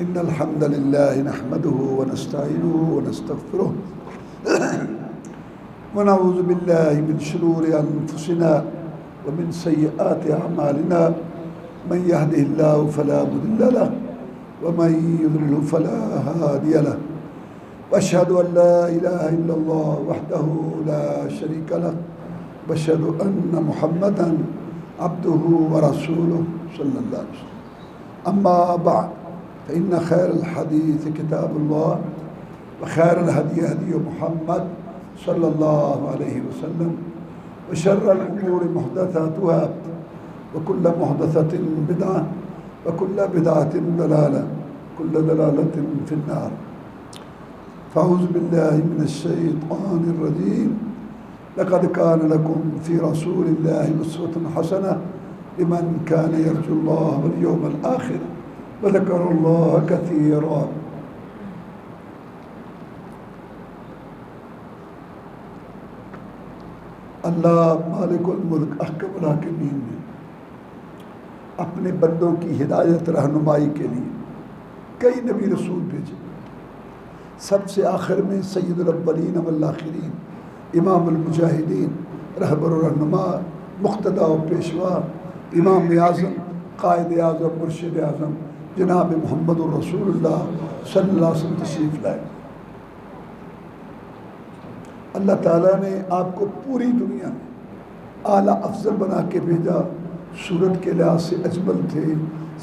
إن الحمد لله نحمده ونستعينه ونستغفره ونعوذ بالله من شرور أنفسنا ومن سيئات أعمالنا من يهده الله فلا مضل له ومن يضلل فلا هادي له وأشهد أن لا إله إلا الله وحده لا شريك له وأشهد أن محمدا عبده ورسوله صلى الله عليه وسلم أما بعد فإن خير الحديث كتاب الله وخير الهدي هدي محمد صلى الله عليه وسلم وشر الأمور محدثاتها وكل محدثة بدعة وكل بدعة ضلالة كل ضلالة في النار فأعوذ بالله من الشيطان الرجيم لقد كان لكم في رسول الله أسوة حسنة لمن كان يرجو الله واليوم الآخر وذكر الله كثيرا اللہ مالک الملک احکم الحاکمین نے اپنے بندوں کی ہدایت رہنمائی کے لیے کئی نبی رسول بھیجے. سب سے آخر میں سید الاولین والآخرین امام المجاہدین رہبر و رہنما مقتدا و پیشوا امام اعظم قائد اعظم مرشد اعظم جناب محمد الرسول اللہ صلی اللہ علیہ وسلم تشریف لائے. اللہ تعالیٰ نے آپ کو پوری دنیا میں اعلیٰ افضل بنا کے بھیجا. صورت کے لحاظ سے اجمل تھے,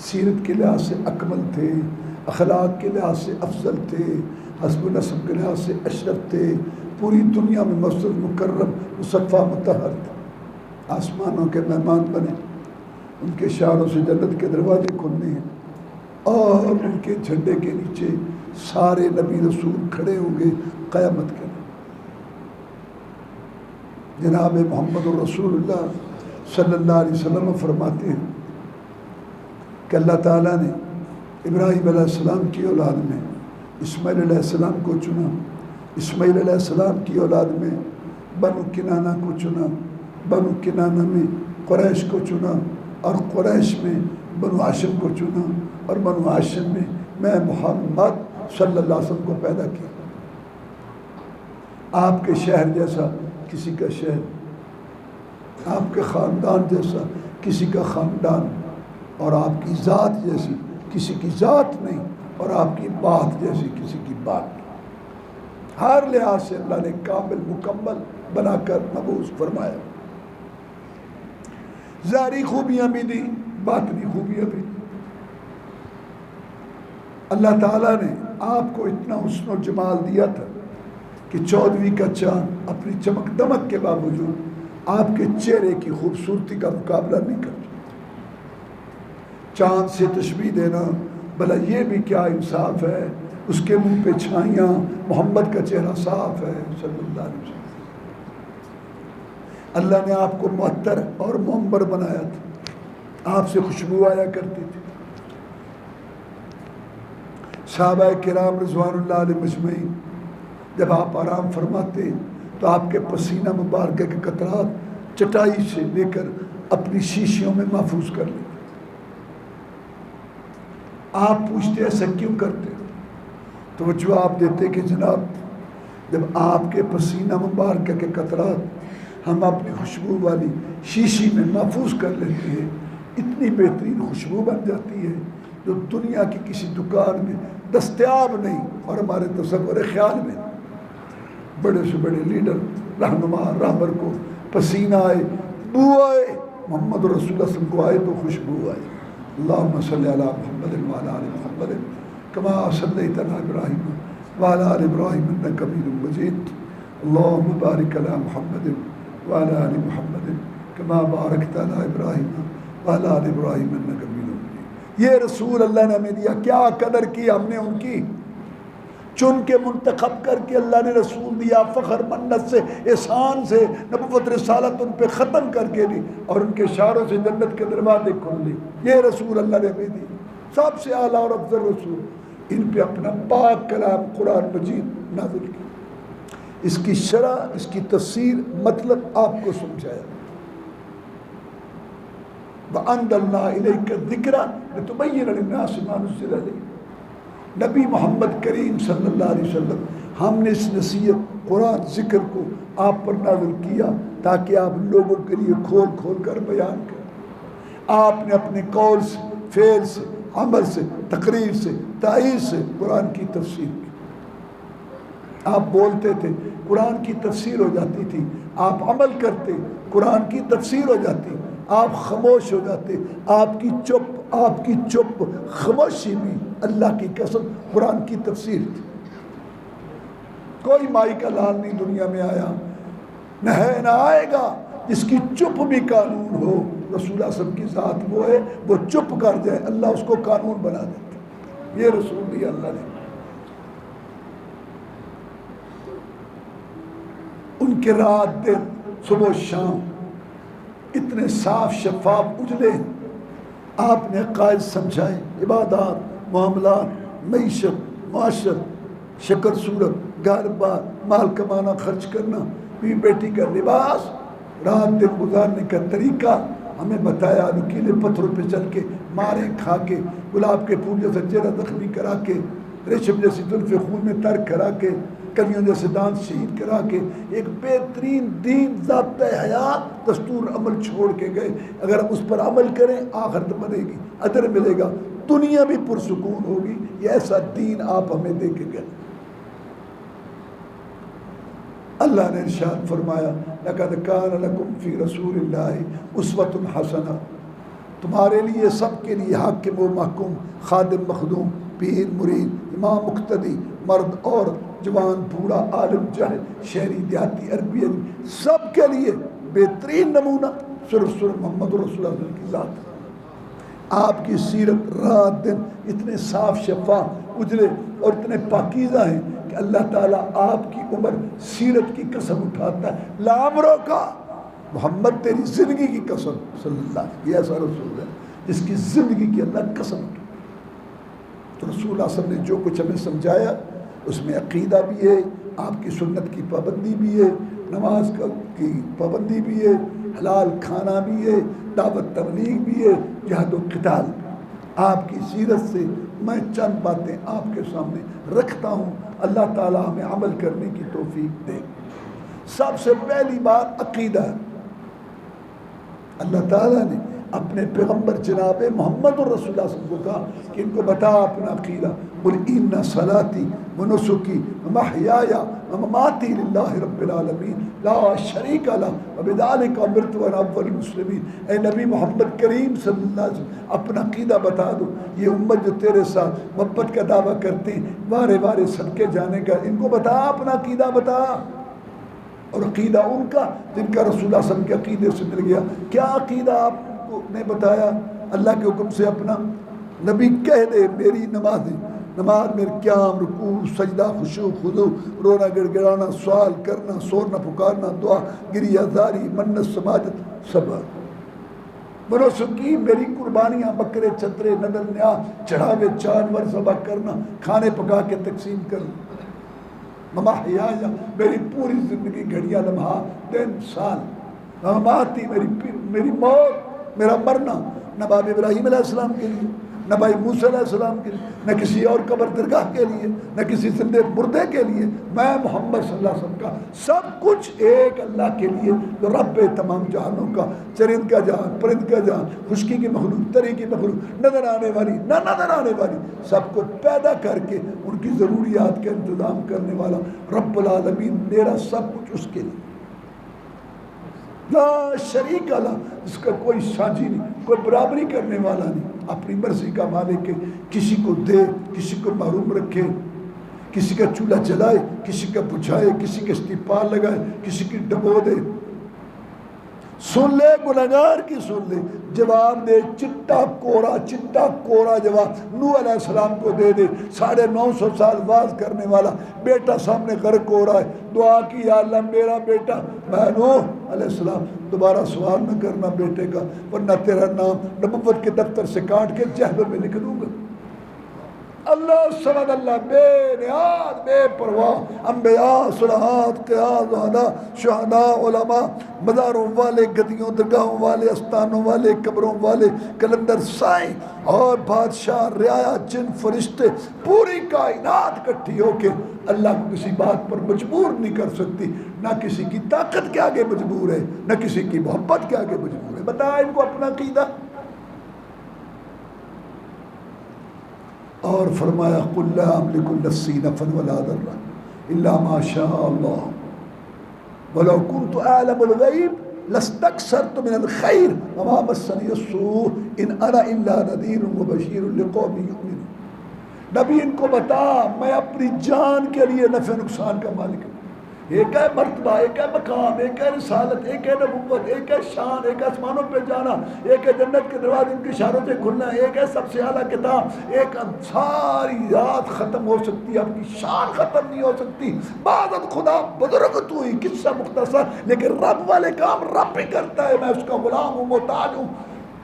سیرت کے لحاظ سے اکمل تھے, اخلاق کے لحاظ سے افضل تھے, حسب و نسب کے لحاظ سے اشرف تھے. پوری دنیا میں مسجد مکرم مصفہ مطہر تھے. آسمانوں کے مہمان بنے, ان کے اشاروں سے جنت کے دروازے کھلنے ہیں اور ان کے جھنڈے کے نیچے سارے نبی رسول کھڑے ہوں گے قیامت کے. جناب محمد الرسول اللہ صلی اللہ علیہ وسلم فرماتے ہیں کہ اللہ تعالیٰ نے ابراہیم علیہ السلام کی اولاد میں اسماعیل علیہ السلام کو چنا, اسماعیل علیہ السلام کی اولاد میں بنو کنانہ کو چنا, بنو کنانہ میں قریش کو چنا, اور قریش میں بنو ہاشم کو چنا, اور بنو ہاشم میں محمد صلی اللہ علیہ وسلم کو پیدا کیا. آپ کے شہر جیسا کسی کا شہر, آپ کے خاندان جیسا کسی کا خاندان, اور آپ کی ذات جیسی کسی کی ذات نہیں, اور آپ کی بات جیسی کسی کی بات نہیں. ہر لحاظ سے اللہ نے کامل مکمل بنا کر مبعوث فرمایا. ظاہری خوبیاں بھی دی, باطنی خوبیاں بھی دی. اللہ تعالیٰ نے آپ کو اتنا حسن و جمال دیا تھا کہ 14ویں کا چاند اپنی چمک دمک کے باوجود آپ کے چہرے کی خوبصورتی کا مقابلہ نہیں کرتا. چاند سے تشبیہ دینا بھلا یہ بھی کیا انصاف ہے, اس کے منہ پہ چھائیاں, محمد کا چہرہ صاف ہے صلی اللہ علیہ وسلم. اللہ نے آپ کو معطر اور منبر بنایا تھا, آپ سے خوشبو آیا کرتی تھی. صحابہ کرام رضوان اللہ علیہ مجمعین جب آپ آرام فرماتے تو آپ کے پسینہ مبارکہ کے قطرات چٹائی سے لے کر اپنی شیشیوں میں محفوظ کر لیتے. آپ پوچھتے ایسا کیوں کرتے, تو وہ جواب دیتے کہ جناب جب آپ کے پسینہ مبارکہ کے قطرات ہم اپنی خوشبو والی شیشی میں محفوظ کر لیتے ہیں, اتنی بہترین خوشبو بن جاتی ہے جو دنیا کی کسی دکان میں دستیاب نہیں اور ہمارے تصور خیال میں. بڑے سے بڑے لیڈر رہنما رہبر کو پسینہ آئے, بو آئے, محمد رسول اللہ صلی اللہ علیہ وسلم کو آئے تو خوشبو آئے. اللہم صلی علی محمد وعلی آل محمد کما صلیت علی ابراہیم وعلی آل ابراہیم انک حمید مجید. اللہم بارک علی محمد وعلی آل محمد کما بارکت علی ابراہیم وعلی آل ابراہیم انک حمید مجید. یہ رسول اللہ نے ہمیں دیا, کیا قدر کی ہم نے ان کی. چن کے منتخب کر کے اللہ نے رسول دیا, فخر منت سے احسان سے نبوت رسالت ان پہ ختم کر کے دی, اور ان کے اشاروں سے جنت کے دروازے کھول دی. یہ رسول اللہ نے ہمیں دی, سب سے اعلیٰ اور افضل رسول. ان پہ اپنا پاک کلام قرآن مجید نازل کی, اس کی شرح, اس کی تفسیر, مطلب آپ کو سمجھایا. وَأَنزَلْنَا إِلَيْكَ الذِّكْرَ لِتُبَيِّنَ لِلنَّاسِ مَا نُزِّلَ إِلَيْهِمْ. نبی محمد کریم صلی اللہ علیہ وسلم ہم نے اس نصیحت قرآن ذکر کو آپ پر نازل کیا تاکہ آپ لوگوں کے لیے کھول کھول کر بیان کریں۔ آپ نے اپنے قول سے، فعل سے، عمل سے، تقریر سے، تائید سے قرآن کی تفسیر کی۔ آپ بولتے تھے، قرآن کی تفسیر ہو جاتی تھی، آپ عمل کرتے، قرآن کی تفسیر ہو جاتی، آپ خاموش ہو جاتے، آپ کی چپ خاموشی بھی اللہ کی قسم قرآن کی تفسیر تھی۔ کوئی مائی کا لال نہیں دنیا میں آیا، نہ ہے نہ آئے گا جس کی چپ بھی قانون ہو۔ رسول اللہ صلی اللہ علیہ وسلم کی ذات وہ ہے، وہ چپ کر جائے اللہ اس کو قانون بنا دیتا۔ یہ رسول بھی اللہ نے، ان کے رات دن صبح و شام اتنے صاف شفاف اجلے، آپ نے عقائد سمجھائے، عبادات، معاملات، معیشت، معاشرت، شکل صورت، گھر بار، مال کمانا، خرچ کرنا، بیوی بیٹی کا لباس، رات دن گزارنے کا طریقہ ہمیں بتایا۔ نکیلے پتھروں پہ چل کے، مارے کھا کے، گلاب کے پھول جیسا چہرہ زخمی کرا کے، ریشم جیسی زلف خون میں تر کرا کے، کلیوں جیسے دانت شہید کرا کے، ایک بہترین دین، ضابطہ حیات، دستور عمل چھوڑ کے گئے۔ اگر ہم اس پر عمل کریں آخرت بنے گی، اجر ملے گا، دنیا بھی پرسکون ہوگی۔ یہ ایسا دین آپ ہمیں دے کے گئے۔ اللہ نے ارشاد فرمایا لَقَدْ كَانَ لَكُمْ فِي رَسُولِ اللَّهِ أُسْوَةٌ حَسَنَةٌ، تمہارے لیے، سب کے لیے، حاکم و محکوم، خادم مخدوم، پیر مرید، امام مقتدی، مرد اور جوان بوڑھا، عالم جاہل، شہری دیہاتی، عربی، سب کے لیے بہترین نمونہ صرف محمد رسول اللہ کی ذات۔ آپ کی سیرت رات دن اتنے صاف شفاف اجلے اور اتنے پاکیزہ ہیں کہ اللہ تعالیٰ آپ کی عمر، سیرت کی قسم اٹھاتا ہے، لامروں کا محمد تیری زندگی کی قسم صلی اللہ علیہ وسلم۔ یہ ایسا رسول ہے جس کی زندگی کی اللہ قسم اٹھاتا۔ تو رسول اللہ صلی اللہ علیہ وسلم نے جو کچھ ہمیں سمجھایا اس میں عقیدہ بھی ہے، آپ کی سنت کی پابندی بھی ہے، نماز کی پابندی بھی ہے، حلال کھانا بھی ہے، دعوت تبلیغ بھی ہے، جہاد و قتال بھی۔ آپ کی سیرت سے میں چند باتیں آپ کے سامنے رکھتا ہوں، اللہ تعالیٰ ہمیں عمل کرنے کی توفیق دے۔ سب سے پہلی بات عقیدہ۔ اللہ تعالیٰ نے اپنے پیغمبر جناب محمد رسول اللہ صلی اللہ علیہ وسلم کو کہا کہ ان کو بتا اپنا عقیدہ، قل ان صلاتی ونسکی ومحیای ومماتی للہ رب العالمین لا شریک لہ وبذلک امرت وانا اول المسلمین۔ اے نبی محمد کریم صلی اللہ علیہ وسلم اپنا عقیدہ بتا دو۔ یہ امت جو تیرے ساتھ محبت کا دعویٰ کرتے ہیں، وارے وارے صدقے جانے کا، ان کو بتا اپنا عقیدہ بتا۔ اور عقیدہ ان کا جن کا رسول اللہ صلی اللہ علیہ وسلم کے عقیدے سے مل گیا۔ کیا عقیدہ آپ نے بتایا؟ اللہ کے حکم سے اپنا نبی کہہ دے میری نماز ہے، نماز میں قیام، رکوع، سجدہ، خشوع، خضوع، رونا گڑ گڑانا، سوال کرنا، سورنا پکارنا، دعا گریہ زاری، منت سماجت، صبر، منسکی میری قربانیاں، بکرے، چترے، نذر نیاز، چڑھاوے، جانور ذبح کرنا، کھانے پکا کے تقسیم کرنا، ممحیای میری پوری زندگی، گھڑیاں، لمحات، دن، سال، مماتی میری موت، میرا مرنا، نہ باب ابراہیم علیہ السلام کے لیے، نہ بھائی موسیٰ علیہ السلام کے لیے، نہ کسی اور قبر درگاہ کے لیے، نہ کسی زندے مردے کے لیے، میں محمد صلی اللہ علیہ وسلم کا سب کچھ ایک اللہ کے لیے جو رب تمام جہانوں کا، چرند کا جہان، پرند کا جہان، خشکی کی مخلوق، تری کی مخلوق، نظر آنے والی نہ نظر آنے والی، سب کو پیدا کر کے ان کی ضروریات کا انتظام کرنے والا رب العالمین، میرا سب کچھ اس کے لیے، لا شریک لہ، اس کا کوئی سانجھی نہیں، کوئی برابری کرنے والا نہیں، اپنی مرضی کا مالک ہے، کسی کو دے، کسی کو محروم رکھے، کسی کا چولہا جلائے، کسی کا بجھائے، کسی کے استیپال لگائے، کسی کی ڈبو دے۔ سن لے گنہگار کی، سن لے، جواب دے، چٹا کورا جواب نوح علیہ السلام کو دے دے۔ 950 سال واز کرنے والا بیٹا سامنے غرق ہو رہا ہے، دعا کی یا اللہ میرا بیٹا، میں نوح علیہ السلام دوبارہ سوال نہ کرنا بیٹے کا، ورنہ تیرا نام نبوت کے دفتر سے کاٹ کے جہنم میں لکھ دوں گا۔ اللہ سمد اللہ بے نیاز بے پرواہ، انبیاء، صلحات، قیاد، شہداء، علماء، مزاروں والے، گدیوں درگاہوں والے، استانوں والے، قبروں والے، کلندر سائیں اور بادشاہ، رعایا، جن، فرشتے، پوری کائنات اکٹھی ہو کے اللہ کو کسی بات پر مجبور نہیں کر سکتی، نہ کسی کی طاقت کے آگے مجبور ہے، نہ کسی کی محبت کے آگے مجبور ہے۔ بتائیں ان کو اپنا عقیدہ۔ اور فرمایا قل لا املک لنفسی نفعا ولا ضرا الا ما شاء اللہ ولو كنت اعلم الغیب لاستكثرت من الخیر وما مسنی السوء ان انا الا نذیر وبشیر لقوم یؤمنون۔ نبی ان کو بتا میں اپنی جان کے لیے نفع نقصان کا مالک ہوں۔ ایک ہے مرتبہ، ایک ہے مقام، ایک ہے رسالت، ایک ہے نبوت، ایک ہے شان، ایک ہے آسمانوں پہ جانا، ایک ہے جنت کے دروازے ان کی اشاروں سے کھلنا، ایک ہے سب سے اعلیٰ کتاب، ایک ساری رات ختم ہو سکتی ہے، آپ کی شان ختم نہیں ہو سکتی۔ بعد خدا بزرگ تو ہی قصہ مختصر، لیکن رب والے کام رب ہی کرتا ہے، میں اس کا غلام ہوں، محتاج ہوں،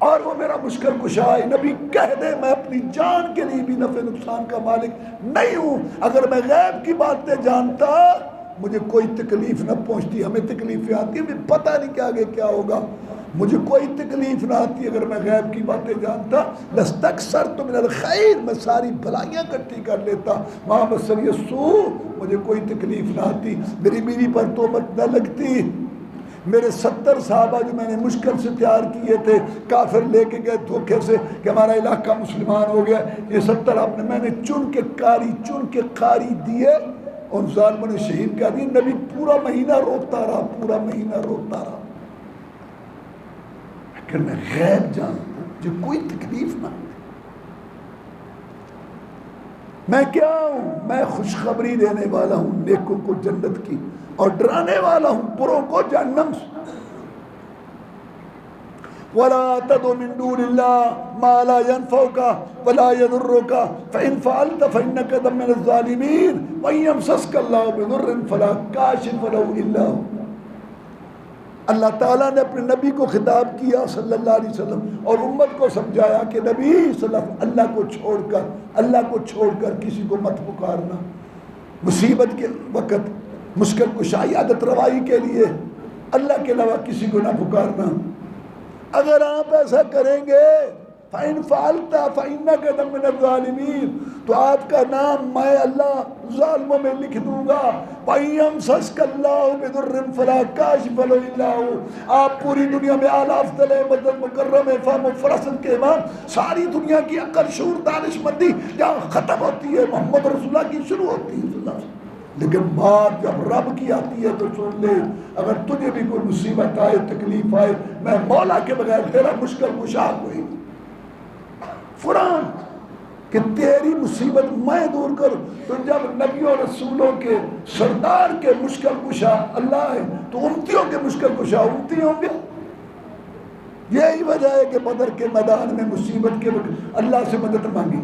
اور وہ میرا مشکل کشا ہے۔ نبی کہہ دے میں اپنی جان کے لیے بھی نفع نقصان کا مالک نہیں ہوں۔ اگر میں غیب کی باتیں جانتا مجھے کوئی تکلیف نہ پہنچتی، ہمیں تکلیفیں آتی ہیں، مجھے پتہ نہیں کہ آگے کیا ہوگا، مجھے کوئی تکلیف نہ آتی اگر میں غیب کی باتیں جانتا۔ لستکثرت من الخیر، میں ساری بھلائیاں اکٹھی کر لیتا۔ ما مسنی السوء، مجھے کوئی تکلیف نہ آتی، میری بیوی پر تہمت نہ لگتی، میرے 70 صحابہ جو میں نے مشکل سے تیار کیے تھے کافر لے کے گئے دھوکے سے کہ ہمارا علاقہ مسلمان ہو گیا، یہ 70 میں نے چن کے قاری دیے، ان ظالموں نے شہید کر دی۔ نبی پورا مہینہ روتا رہا، پورا مہینہ روتا رہا، لیکن میں غیب جانتا ہوں، مجھے کوئی تکلیف نہ ہوتی۔ میں کیا ہوں؟ میں خوشخبری دینے والا ہوں نیکوں کو جنت کی، اور ڈرانے والا ہوں بروں کو جہنم سے۔ وَلَا تَدْعُ مِن دُونِ اللَّهِ مَا لَا يَنفَعُكَ وَلَا يَضُرُّكَ فَإِن فَعَلْتَ فَإِنَّكَ مِنَ الظَّالِمِينَ وَإِن يَمْسَسْكَ اللَّهُ بِضُرٍّ فَلَا كَاشِفَ لَهُ إِلَّا هُوَ۔ اللہ تعالیٰ نے اپنے نبی کو خطاب کیا صلی اللہ علیہ وسلم، اور امت کو سمجھایا کہ نبی صلی اللہ علیہ وسلم اللہ کو چھوڑ کر کسی کو مت پکارنا، مصیبت کے وقت، مشکل کشائی، عادت روائی کے لیے اللہ کے علاوہ کسی کو نہ پکارنا۔ اگر آپ ایسا کریں گے فَإِن فَعَلْتَ فَإِنَّكَ مِنَ الظَّالِمِينَ، تو آپ کا نام میں اللہ ظالموں میں لکھ دوں گا۔ وَإِن يَمْسَسْكَ اللَّهُ بِضُرٍّ فَلَا كَاشِفَ لَهُ إِلَّا هُوَ۔ آپ پوری دنیا میں اعلیٰ افضل مدد مکرم فہم و فراست کے امام، ساری دنیا کی عقل شعور دانش مندی جہاں ختم ہوتی ہے محمد رسول اللہ کی شروع ہوتی ہے صلی اللہ علیہ وسلم۔ لیکن بات جب رب کی آتی ہے تو سن لے، اگر تجھے بھی کوئی مصیبت آئے، تکلیف آئے، میں مولا کے بغیر تیرا مشکل کشا کوئی نہیں۔ قرآن کہ تیری مصیبت میں دور کروں، تو جب نبیوں رسولوں کے سردار کے مشکل کشا اللہ ہے تو امتیوں کے مشکل کشا امتی ہوں گے۔ یہی وجہ ہے کہ بدر کے میدان میں مصیبت کے وقت اللہ سے مدد مانگی،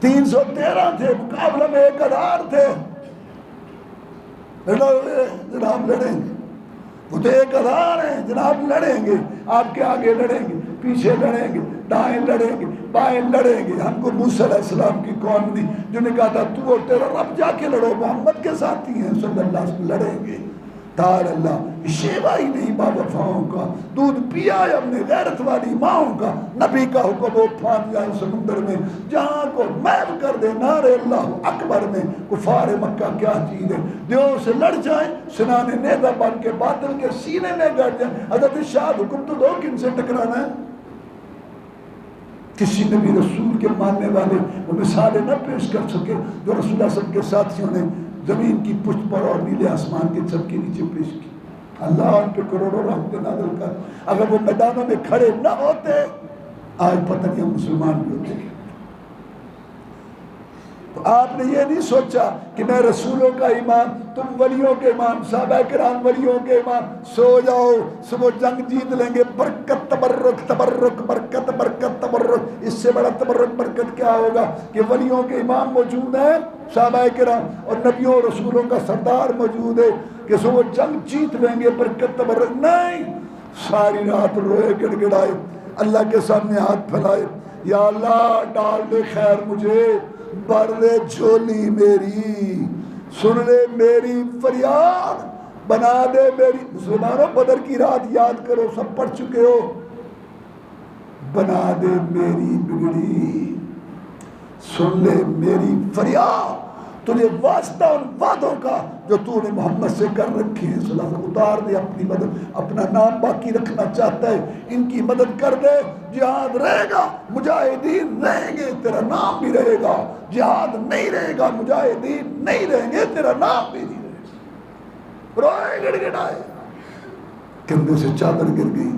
313 تھے، مقابلہ میں 1000 تھے، جناب لڑیں گے، وہ تو 1000 ہیں جناب، لڑیں گے، آپ کے آگے لڑیں گے، پیچھے لڑیں گے، دائیں لڑیں گے، بائیں لڑیں گے۔ ہم کو موسیٰ علیہ السلام کی قوم نے جو نے کہا تھا تو اور تیرا رب جا کے لڑو، محمد کے ساتھی ہیں صلی اللہ علیہ وسلم، لڑیں گے۔ تعالی اللہ شیوا ہی نہیں با وفاؤں کا، دودھ پیا ہے اپنے غیرت والی ماؤں کا، نبی کا حکم وہ پھان جائیں سمندر میں جہاں کو محو کر دے نعرے اللہ اکبر میں، کفار مکہ کیا چیز ہے، دیوں سے لڑ جائیں، سنانے نیزہ بن کے باطل کے سینے میں گڑ جائیں۔ حضرت شاہ حکم تو دو کن سے ٹکرانا ہے؟ کسی نبی رسول کے ماننے والے وہ مثالیں نہ پیش کر سکے جو رسول اللہ صلی اللہ علیہ وسلم کے ساتھیوں نے زمین کی پشت پر اور نیلے آسمان کے چھت کے نیچے پیش کی۔ اللہ ان پہ کروڑوں رحمت نازل کر، اگر وہ میدانوں میں کھڑے نہ ہوتے آج پتہ نہیں ہم مسلمان بھی ہوتے۔ تو آپ نے یہ نہیں سوچا کہ میں رسولوں کا امام، تم ولیوں کے امام، صحابہ کرام ولیوں کے امام، سو جاؤ، صبح جنگ جیت لیں گے، برکت تبرک تبرک برکت برکت تبرک، اس سے بڑا تبرک برکت کیا ہوگا کہ ولیوں کے امام موجود ہیں صحابہ کرام، اور نبیوں اور رسولوں کا سردار موجود ہے کہ صبح جنگ جیت لیں گے، برکت تبرک نہیں۔ ساری رات روئے گڑ گڑائے، اللہ کے سامنے ہاتھ پھیلائے، یا اللہ ڈال دے خیر مجھے، بھر دے جھولی میری، سن لے میری فریاد، بنا دے میری، مسلمانوں بدر کی رات یاد کرو، سب پڑھ چکے ہو، بنا دے میری بگڑی، سن لے میری فریاد، تجھے واسطہ ان وعدوں کا جو تو نے محمد سے کر رکھے ہیں، صلی اللہ علیہ وسلم اتار دے اپنی مدد، اپنا نام باقی رکھنا چاہتا ہے، ان کی مدد کر دے، جہاد رہے گا مجاہدین رہیں گے، تیرا نام بھی رہے گا، جہاد نہیں رہے گا مجاہدین نہیں رہیں گے، تیرا نام بھی نہیں رہے گا۔ روئے گڑ گڑائے، کندھے سے چادر گر گئی،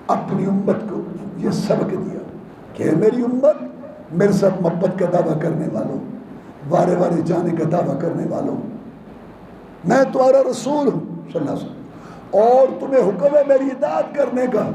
اپنی امت کو یہ سبق دیا کہ میری امت، میرے ساتھ محبت کا دعویٰ کرنے والوں، وارے وارے جانے کا دعویٰ کرنے والوں، میں تمہارا رسول ہوں صلی اللہ علیہ وسلم، اور تمہیں حکم ہے میری اطاعت کرنے کا،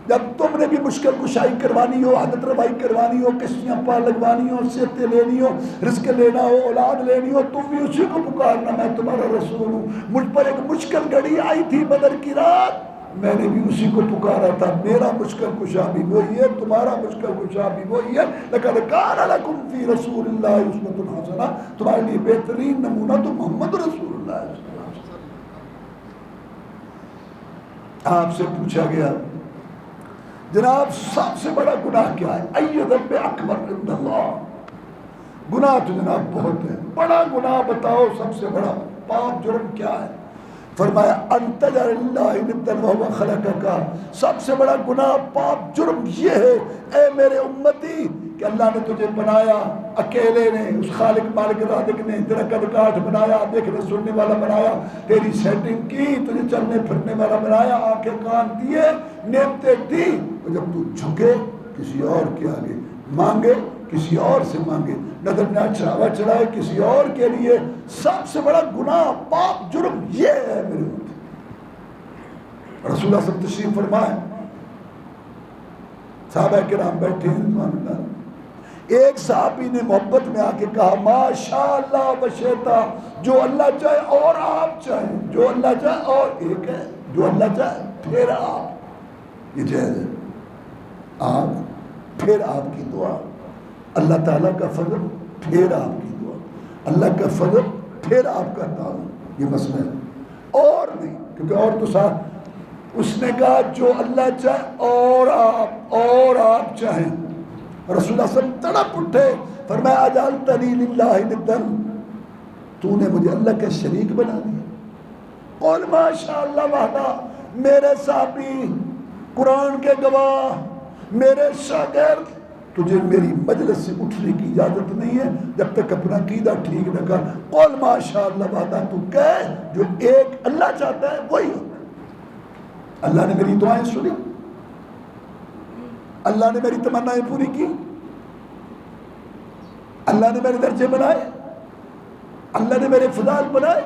جب تم نے بھی مشکل کشائی کروانی ہو، عادت روائی کروانی ہو، کشتیاں پار لگوانی ہو، صحتیں لینی ہو، رزق لینا ہو، اولاد لینی ہو، تم بھی اسی کو پکارنا، میں تمہارا رسول ہوں۔ مجھ پر ایک مشکل گھڑی آئی تھی بدر کی رات، میں نے بھی اسی کو پکارا تھا، میرا مشکل کشا بھی وہی ہے، تمہارا مشکل کشا بھی وہی ہے، لقد کان لکم فی رسول اللہ اسوۃ حسنہ، تمہارے لیے بہترین نمونہ تو محمد رسول اللہ ہے۔ آپ سے پوچھا گیا جناب سب سے بڑا گناہ کیا ہے؟ ای ذنب اکبر عند اللہ، گناہ تو جناب بہت ہے، بڑا گناہ بتاؤ، سب سے بڑا پاپ جرم کیا ہے؟ فرمایا ان تجعل للہ ندا وہو خلقک، سب سے بڑا گناہ پاپ جرم یہ ہے اے میرے امتی کہ اللہ نے تجھے بنایا اکیلے نے، اس خالق مالک رازق نے تیرا قد کاٹ بنایا، دیکھنے سننے والا بنایا، تیری سیٹنگ کی، تجھے چلنے پھرنے والا بنایا، آنکھیں کان دیے، نعمتیں دی، اور جب تو جھکے کسی اور کے آگے، مانگے کسی اور سے مانگے، نظر نہ چڑھاوا چڑھائے کسی اور کے لیے، سب سے بڑا گناہ پاپ جرم یہ ہے میرے امت۔ رسول اللہ صلی اللہ علیہ وسلم تشریف فرمائے، صحابہ کرام بیٹھے ہیں، ایک صحابی نے محبت میں آ کے کہا ماشاءاللہ وشیتا، جو اللہ چاہے اور آپ چاہیں، جو اللہ چاہے، اور ایک ہے جو اللہ چاہے پھر آپ، یہ جائز ہے، آپ پھر آپ کی دعا، اللہ تعالیٰ کا فضل پھر آپ کی دعا، اللہ کا فضل پھر آپ کا تعلق، یہ مسئلہ ہے، اور نہیں، کیونکہ اور تو ساتھ اس نے کہا جو اللہ چاہے اور آپ چاہیں۔ رسول اللہ صلی اللہ علیہ وسلم تڑپ اٹھے، فرمایا اجعلتنی للہ ندا، تو نے مجھے اللہ کا شریک بنا دیا، قول ماشاءاللہ وحدہ، میرے صحابی، قرآن کے گواہ، میرے شاگرد، تجھے میری مجلس سے اٹھنے کی اجازت نہیں ہے جب تک اپنا عقیدہ ٹھیک نہ کر، قول ماشاءاللہ وحدہ، تو کہہ جو ایک اللہ چاہتا ہے وہی ہوتا ہے۔ اللہ نے میری دعائیں سنی، اللہ نے میری تمنائیں پوری کی، اللہ نے میرے درجے بنائے، اللہ نے میرے فضائل بنائے،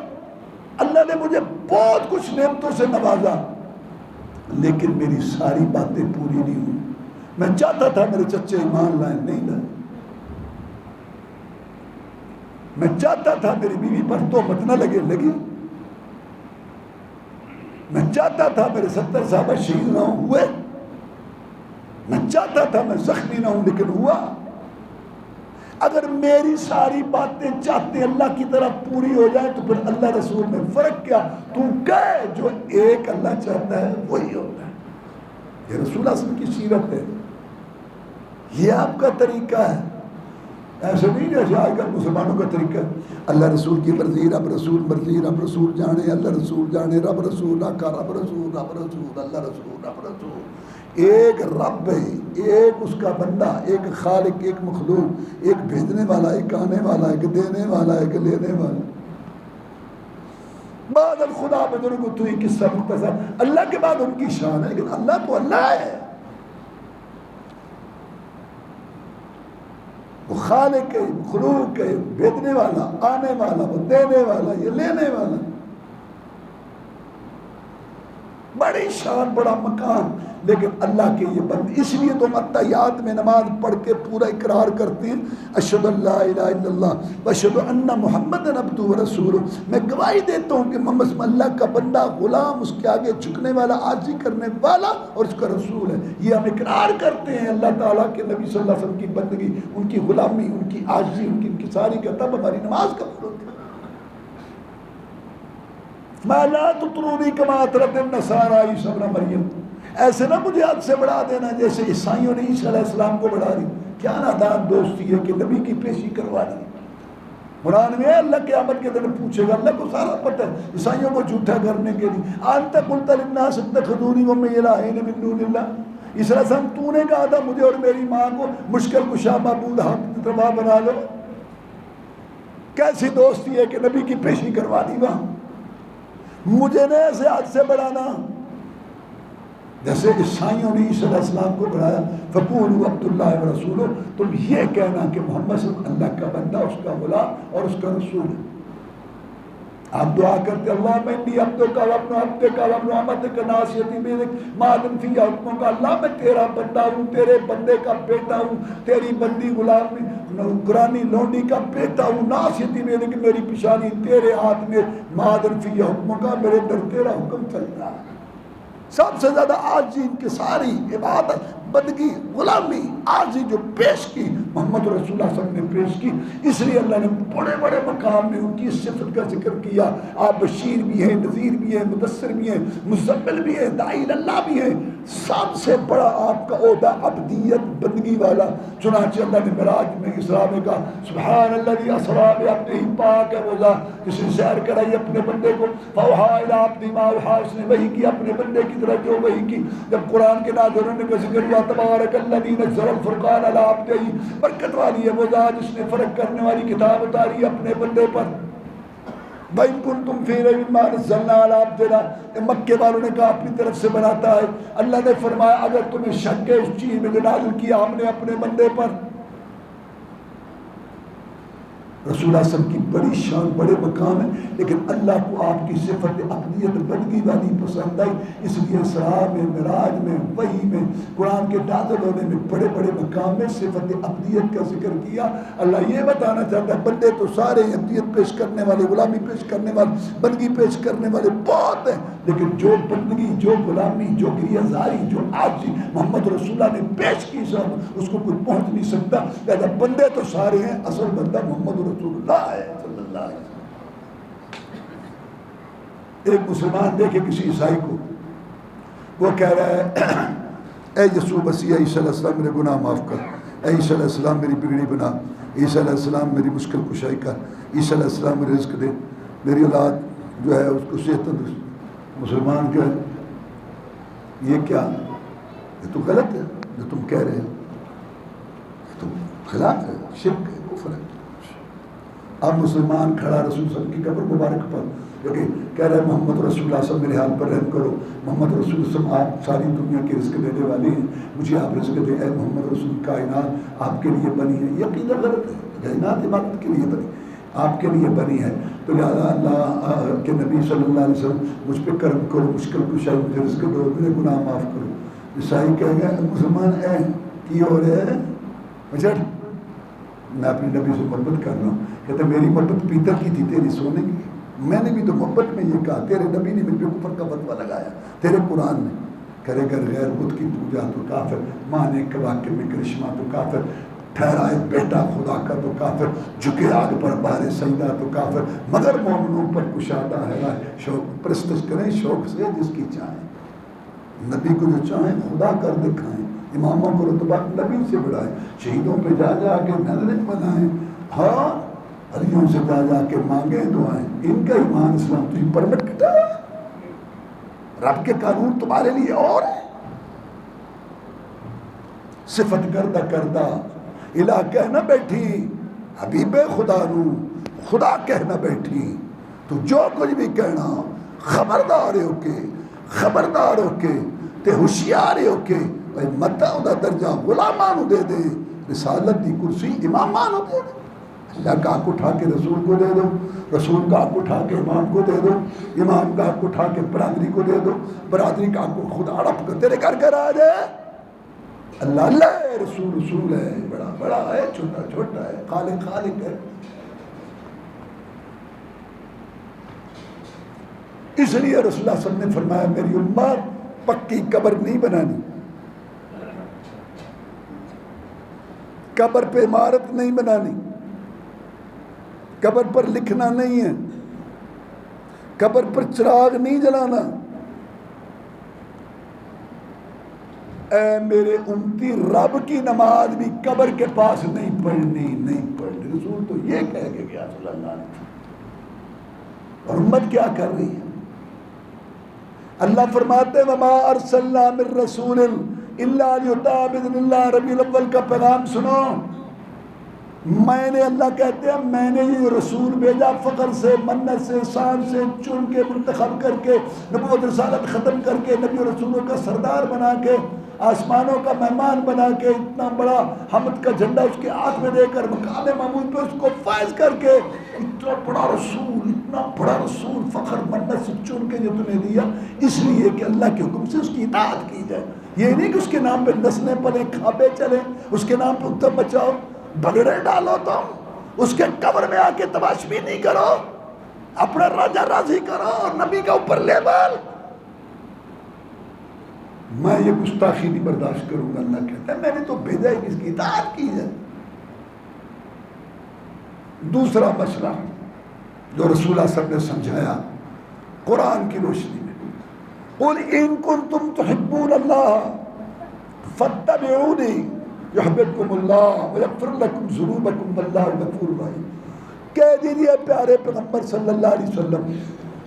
اللہ نے مجھے بہت کچھ نعمتوں سے نوازا، لیکن میری ساری باتیں پوری نہیں ہوئی۔ میں چاہتا تھا میرے چچے ایمان لائیں، نہیں لائے، میں چاہتا تھا میری بیوی پر تہمت نہ لگے، لگی، میں چاہتا تھا میرے 70 صحابہ شہید نہ ہوئے، میں چاہتا تھا میں زخمی نہ ہوں، لیکن ہوا۔ اگر میری ساری باتیں چاہتے اللہ کی طرف پوری ہو جائیں تو پھر اللہ رسول میں فرق کیا؟ تو کہے جو ایک اللہ چاہتا ہے وہی ہوتا ہے۔ یہ رسول اللہ صلی اللہ علیہ وسلم کی سیرت ہے، یہ آپ کا طریقہ ہے، ایسے نہیں جیسے آج کل مسلمانوں کا طریقہ ہے، اللہ رسول کی مرضی، رب رسول مرضی، رب رسول جانے، اللہ رسول جانے، رب رسول آقا، رب رسول، رب رسول، اللہ رسول، رب رسول۔ ایک رب ہے، ایک اس کا بندہ، ایک خالق، ایک مخلوق، ایک بھیجنے والا، ایک آنے والا، ایک دینے والا، ایک لینے والا۔ بعد الخدا بزرگ تو ہی قصہ مختصر، اللہ کے بعد ان کی شان ہے، لیکن اللہ تو اللہ ہے، وہ خالق ہے، مخلوق ہے، بھیجنے والا، آنے والا، وہ دینے والا، یہ لینے والا۔ بڑی شان بڑا مقام، لیکن اللہ کے یہ بندے، اس لیے تو ہم اتحیات میں نماز پڑھ کے پورا اقرار کرتے ہیں اشہد ان لا الہ الا اللہ واشہد ان محمد عبدہ ورسولہ، میں گواہی دیتا ہوں کہ محمد اللہ کا بندہ، غلام، اس کے آگے جھکنے والا، عاجزی کرنے والا، اور اس کا رسول ہے۔ یہ ہم اقرار کرتے ہیں اللہ تعالیٰ کے نبی صلی اللہ علیہ وسلم کی بندگی، ان کی غلامی، ان کی عاجزی، ان کی انکساری کا، تب ہماری نماز قبول ہوتی ہے۔ ما لا تطرونی کما اطرت النصارى عیسی ابن مریم، ایسے نہ مجھے حد سے بڑھا دینا جیسے عیسائیوں نے عیسی علیہ السلام کو بڑھا دی۔ کیا نادان دوستی ہے کہ نبی کی پیشی کروا دی۔ قرآن میں اللہ قیامت کے دن پوچھے گا، اللہ کو سارا پتہ ہے، عیسائیوں کو جھوٹا کرنے کے لیے، انت قلت للناس اتخذونی وامي الہین من دون اللہ، عیسی علیہ السلام تو نے کہا تھا مجھے اور میری ماں کو مشکل کشا معبود حق روا بنا لو۔ کیسی دوستی ہے کہ نبی کی پیشی کروا دی وہاں، مجھے نے ایسے حد سے بڑھانا، جیسے عیسائیوں نے عیسی علیہ السلام کو بڑھایا۔ فقولوا عبد اللہ ورسولہ، تم یہ کہنا کہ محمد صلی اللہ کا بندہ، اس کا غلام اور اس کا رسول ہے۔ آپ دعا کرتے اللہم انی عبدک وابن عبدک وابن امتک ناصیتی بیدک ماضٍ فی حکمک، اللہ میں تیرا بندہ ہوں، تیرے بندے کا بیٹا ہوں، تیری بندی غلام نوکرانی لونڈی کا بیٹا ہوں، ناصیتی بیدک، میری پیشانی تیرے ہاتھ میں، ماضٍ فی حکمک، میرے در تیرا حکم چلتا ہے۔ سب سے زیادہ عاجزی، انکساری، عبادت، بندگی، غلامی، عاجزی جو پیش کی محمد رسول اللہ صلی اللہ علیہ وسلم نے پیش کی، اس لیے اللہ نے بڑے بڑے مقام میں ان کی صفت کا ذکر کیا۔ آپ بشیر بھی ہیں، نذیر بھی ہیں، مدثر بھی ہیں، مزمل بھی ہیں، داعی اللہ بھی ہیں۔ سب سے بڑا آپ کا عہدہ عبدیت، بندگی والا۔ چنانچہ اللہ نے معراج میں اسراء میں کہا سبحان الذی اسری بعبدہ، پاک ہے وہ ذات جس نے سیر کرائی اپنے بندے کو، فاوحی الی عبدہ ما اوحی، اس نے وحی کی اپنے بندے کی طرف جو وحی کی۔ جب قرآن کے نازل ہونے کا ذکر ہوا تبارک الذی نزل الفرقان علی عبدہ، برکت والی ہے وہ ذات جس نے فرق کرنے والی کتاب اتاری اپنے بندے پر۔ وَإِن كُنتُمْ فِي رَيْبٍ مِّمَّا نَزَّلْنَا عَلَىٰ عَبْدِنَا، مکے والوں نے کہا اپنی طرف سے بناتا ہے۔ اللہ نے فرمایا اگر تمہیں شک ہے اس چیز میں جو نازل کیا ہم نے اپنے بندے پر۔ رسول اللہ صلی اللہ علیہ وسلم کی بڑی شان، بڑے مقام ہے، لیکن اللہ کو آپ کی صفت عبدیت، بندگی والی پسند آئی، اس لیے اسراء میں، معراج میں، وحی میں، قرآن کے نازل ہونے میں بڑے بڑے مقام میں صفت عبدیت کا ذکر کیا۔ اللہ یہ بتانا چاہتا ہے بندے تو سارے عبدیت پیش کرنے والے، غلامی پیش کرنے والے، بندگی پیش کرنے والے بہت ہیں، لیکن جو بندگی، جو غلامی، جو گریہ زاری، جو عاجزی محمد رسول اللہ نے پیش کی، سب اس کو کوئی پہنچ نہیں سکتا۔ لہذا بندے تو سارے ہیں، اصل بندہ محمد رسول اللہ ہے صلی اللہ علیہ وسلم۔ ایک مسلمان دیکھے کسی عیسائی کو، وہ کہہ رہا ہے اے یسوع مسیح، عیسی علیہ السلام میرے گناہ معاف کر، اے عیسی علیہ السلام میری بگڑی بنا، عیسی علیہ السلام میری مشکل کشائی کر، عیسی علیہ السلام میرے رزق دے، میری اولاد جو ہے اس کو صحت تندرست۔ مسلمان جو ہے یہ کیا، یہ تو غلط ہے جو تم کہہ رہے ہو، یہ تو خلاف ہے، شرک ہے، کفر ہے۔ اب مسلمان کھڑا رسول صلی اللہ علیہ وسلم کی قبر مبارک پر، کیونکہ کہہ رہے محمد رسول اللہ صلی اللہ علیہ وسلم میرے حال پر رحم کرو، محمد رسول اللہ صلی اللہ علیہ وسلم آپ ساری دنیا کے رزق دینے والے ہیں، مجھے آپ رزق دیں، اے محمد رسول، کائنات آپ کے لیے بنی ہے۔ یہ عقیدہ غلط ہے، کائنات عبادت کے لیے بنی، آپ کے لیے بنی ہے، تو لہٰذا اللہ کے نبی صلی اللہ علیہ وسلم مجھ پہ کرم کرو، مشکل کشائی، مجھے رزق دو، میرے گناہ معاف کرو۔ عیسائی کہہ گئے مسلمان اے کی ہو رہے ہیں بچڑ، میں اپنے نبی سے محبت کر رہا ہوں، کہتے میری محبت پیتل کی تھی، تیری سونے کی، میں نے بھی تو محبت میں یہ کہا، تیرے نبی نے مجھ پہ کفر کا فتویٰ لگایا، تیرے قرآن میں کرے گر غیر بت کی پوجا تو کافر، مانے کواکب میں کرشمہ تو کافر، ٹھہرائے بیٹا خدا کا تو کافر، جھکے آگ پر بارے سجدہ تو کافر، مگر مومنوں پر کشادہ ہے شوق، پرستش کریں شوق سے جس کی چاہیں، نبی کو جو چاہیں خدا کر دکھائیں، اماموں کو رتبہ نبی سے بڑھائیں، شہیدوں پہ جا جا کے نظریں بنائیں، ہاں علیوں سے جا جا کے مانگیں دعائیں، ان کا ایمان اسلام تجھے پرمٹ کٹا، رب کے قانون تمہارے لیے اور ہے۔ صفت کردہ کردہ الہ کہنا بیٹھی، حبیب خدا نو خدا کہنا بیٹھی، تو جو کچھ بھی کہنا خبردار ہو کے، خبردار ہو کے، تے ہوشیار ہو کے، متا دا درجہ غلامانو دے دے، رسالت دی کرسی امامانو دے دے۔ اللہ کا حق اٹھا کے رسول کو دے دو، رسول کا حق اٹھا کے امام کو دے دو، امام کا حق اٹھا کے برادری کو دے دو، برادری کا حق خود ہڑپ کر تیرے گھر آ جائے۔ اللہ اللہ ہے، رسول رسول ہے، بڑا بڑا ہے، چھوٹا چھوٹا ہے، خالق خالق ہے۔ اس لیے رسول اللہ صلی اللہ علیہ وسلم نے فرمایا میری امت پکی قبر نہیں بنانی، قبر پہ عمارت نہیں بنانی، قبر پر لکھنا نہیں ہے، قبر پر چراغ نہیں جلانا۔ اے میرے امتی، رب کی نماز بھی قبر کے پاس نہیں پڑھنی، نہیں پڑھنی۔ رسول تو یہ کہہ کے گیا صلی اللہ علیہ وسلم، اور امت کیا کر رہی ہے؟ اللہ فرماتے ہیں وَمَا أَرْسَلْنَا مِن رَّسُولٍ إِلَّا لِيُطَاعَ بِإِذْنِ اللَّهِ۔ ربیع الاول کا پیغام سنو، میں نے، اللہ کہتے ہیں میں نے یہ رسول بھیجا فقر سے، منت سے، شان سے چن کے، منتخب کر کے، نبوت رسالت ختم کر کے، نبی و رسولوں کا سردار بنا کے، آسمانوں کا مہمان بنا کے، اتنا بڑا حمد کا جھنڈا اس کے ہاتھ میں دے کر، مقام محمود پہ اس کو فائز کر کے، اتنا بڑا رسول، اتنا بڑا رسول فخر منت سے چن کے جو تمہیں دیا، اس لیے کہ اللہ کے حکم سے اس کی اطاعت کی جائے۔ یہ نہیں کہ اس کے نام پہ نسلیں پلیں، کھابے چلیں، اس کے نام پہ اتم بچاؤ، بگڑے ڈالو، تم اس کے قبر میں آ کے تباشبی نہیں کرو، اپنا راجہ راضی کرو اور نبی کا اوپر لیبل۔ میں یہ گستاخی نہیں برداشت کروں گا، اللہ کہتا ہے میں نے تو بھیجا ہے، اس کی اطاعت کی ہے۔ دوسرا مسئلہ جو رسول اللہ صلی اللہ علیہ وسلم نے سمجھایا قرآن کی روشنی میں، قُلْ إِن كُنتُمْ تُحِبُّونَ اللَّهَ فَاتَّبِعُونِي يُحْبِبْكُمُ اللَّهُ وَيَغْفِرْ لَكُمْ ذُنُوبَكُمْ وَاللَّهُ غَفُورٌ رَحِيمٌ۔ کہہ دیجئے پیارے پیغمبر صلی اللہ علیہ وسلم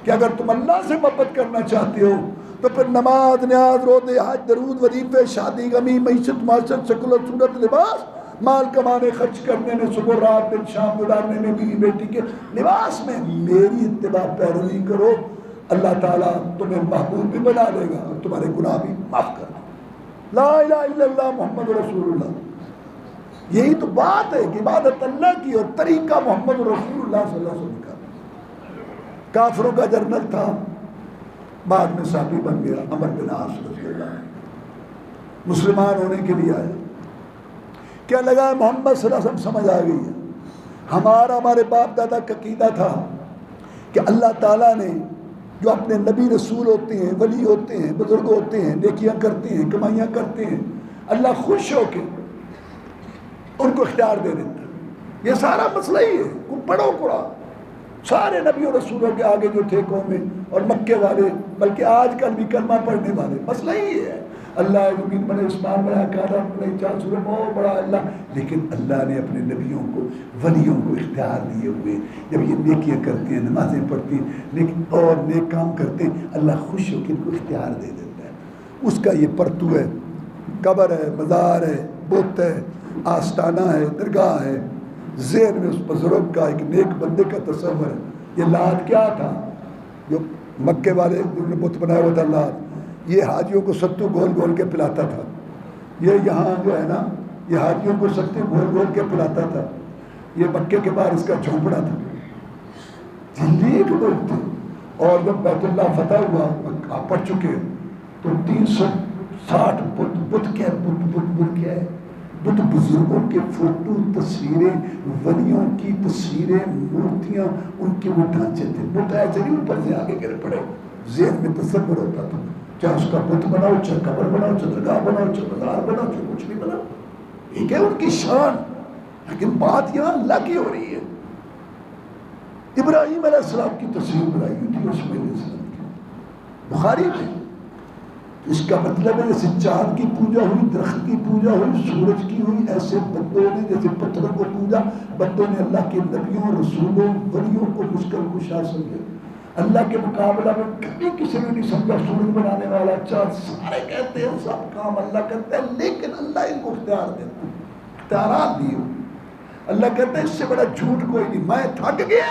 کہ اگر تم اللہ سے محبت کرنا چاہتے ہو تو پھر نماز، نیاز، روزے، حج، درود، وظیفے، شادی، غمی، معیشت، معاشرت، شکل و صورت، لباس، مال کمانے، خرچ کرنے میں، صبح رات دن شام گزارنے میں، بیوی بیٹی کے لباس میں میری اتباع پیروی کرو، اللہ تعالیٰ تمہیں محبوب بھی بنا لے گا اور تمہارے گناہ بھی معاف کر دے گا۔ لا الہ الا اللہ محمد رسول اللہ، یہی تو بات ہے کہ عبادت اللہ کی اور طریقہ محمد رسول اللہ صلی اللہ علیہ وسلم کا۔ کافروں کا جنرل تھا، بعد میں صحابی بن گیا، عمر بن عاص رضی اللہ عنہ، مسلمان ہونے کے لیے آیا۔ کیا لگا محمد صلی اللہ علیہ وسلم سمجھ آ گئی ہے۔ ہمارے باپ دادا کا عقیدہ تھا کہ اللہ تعالیٰ نے جو اپنے نبی رسول ہوتے ہیں، ولی ہوتے ہیں، بزرگ ہوتے ہیں، نیکیاں کرتے ہیں، کمائیاں کرتے ہیں، اللہ خوش ہو کے ان کو اختیار دے دیتا ہے۔ یہ سارا مسئلہ ہی ہے، کوئی پڑھو قرآن، سارے نبی اور رسولوں کے آگے جو تھے قومیں اور مکے والے، بلکہ آج کل بھی کلمہ پڑھنے والے، مسئلہ ہی ہے۔ اللہ زمین بنے، عثمان بنا، کارا بنے، چار سورہ، بہت بڑا اللہ، لیکن اللہ نے اپنے نبیوں کو، ولیوں کو اختیار دیے ہوئے، جب یہ نیکیاں کرتے ہیں، نمازیں پڑھتے ہیں، لیکن اور نیک کام کرتے ہیں، اللہ خوش ہو کے ان کو اختیار دے دیتا ہے۔ اس کا یہ پرتو ہے، قبر ہے، مزار ہے، بت ہے، آستانہ ہے، درگاہ ہے، ذہن میں اس بزرگ کا، ایک نیک بندے کا تصور ہے۔ یہ لات کیا تھا جو مکے والے جنہوں نے بت بنایا ہوا تھا، لات، یہ حاجیوں کو ستو گھول گھول کے پلاتا تھا۔ یہ یہاں جو ہے نا، یہ حاجیوں کو ستو گھول گھول کے پلاتا تھا۔ یہ مکے کے باہر اس کا جھونپڑا تھا، نیک لوگ تھے۔ اور جب بیت اللہ فتح ہوا، آپ پڑھ چکے، تو 360 بت کیا ہے، بت بزرگوں کے فوٹو، تصویریں، ولیوں کی تصویریں، مورتیاں، ان کے وہ ڈھانچے تھے۔ بت ایسے نہیں اوپر سے آگے گر پڑے، ذہن میں تصور ہوتا تھا، چاہے اس کا بت بناؤ، چاہے قبر بناؤ، چاہے درگاہ بناؤ، چاہے مزار بناؤ، چاہے کچھ بھی بناؤ، ایک ہے ان کی شان۔ لیکن بات یہاں اللہ کی ہو رہی ہے۔ ابراہیم علیہ السلام کی تصویر بنائی ہوئی تھی اس میں، بخاری میں۔ اس کا مطلب ہے جیسے چاند کی پوجا ہوئی، درخت کی پوجا ہوئی، سورج کی ہوئی، ایسے بندوں نے جیسے پتھروں کو پوجا، بندوں نے اللہ کے نبیوں، رسولوں، ولیوں کو مشکل کشا سمجھے۔ اللہ کے مقابلہ میں کبھی کسی نے نہیں سمجھا سورج بنانے والا، چاند، سارے کہتے ہیں سب کام اللہ کرتا ہے، لیکن اللہ ان کو اختیار دیتا ہے، اختیارات دیے۔ اللہ کہتا ہے اس سے بڑا جھوٹ کوئی نہیں، میں تھک گیا۔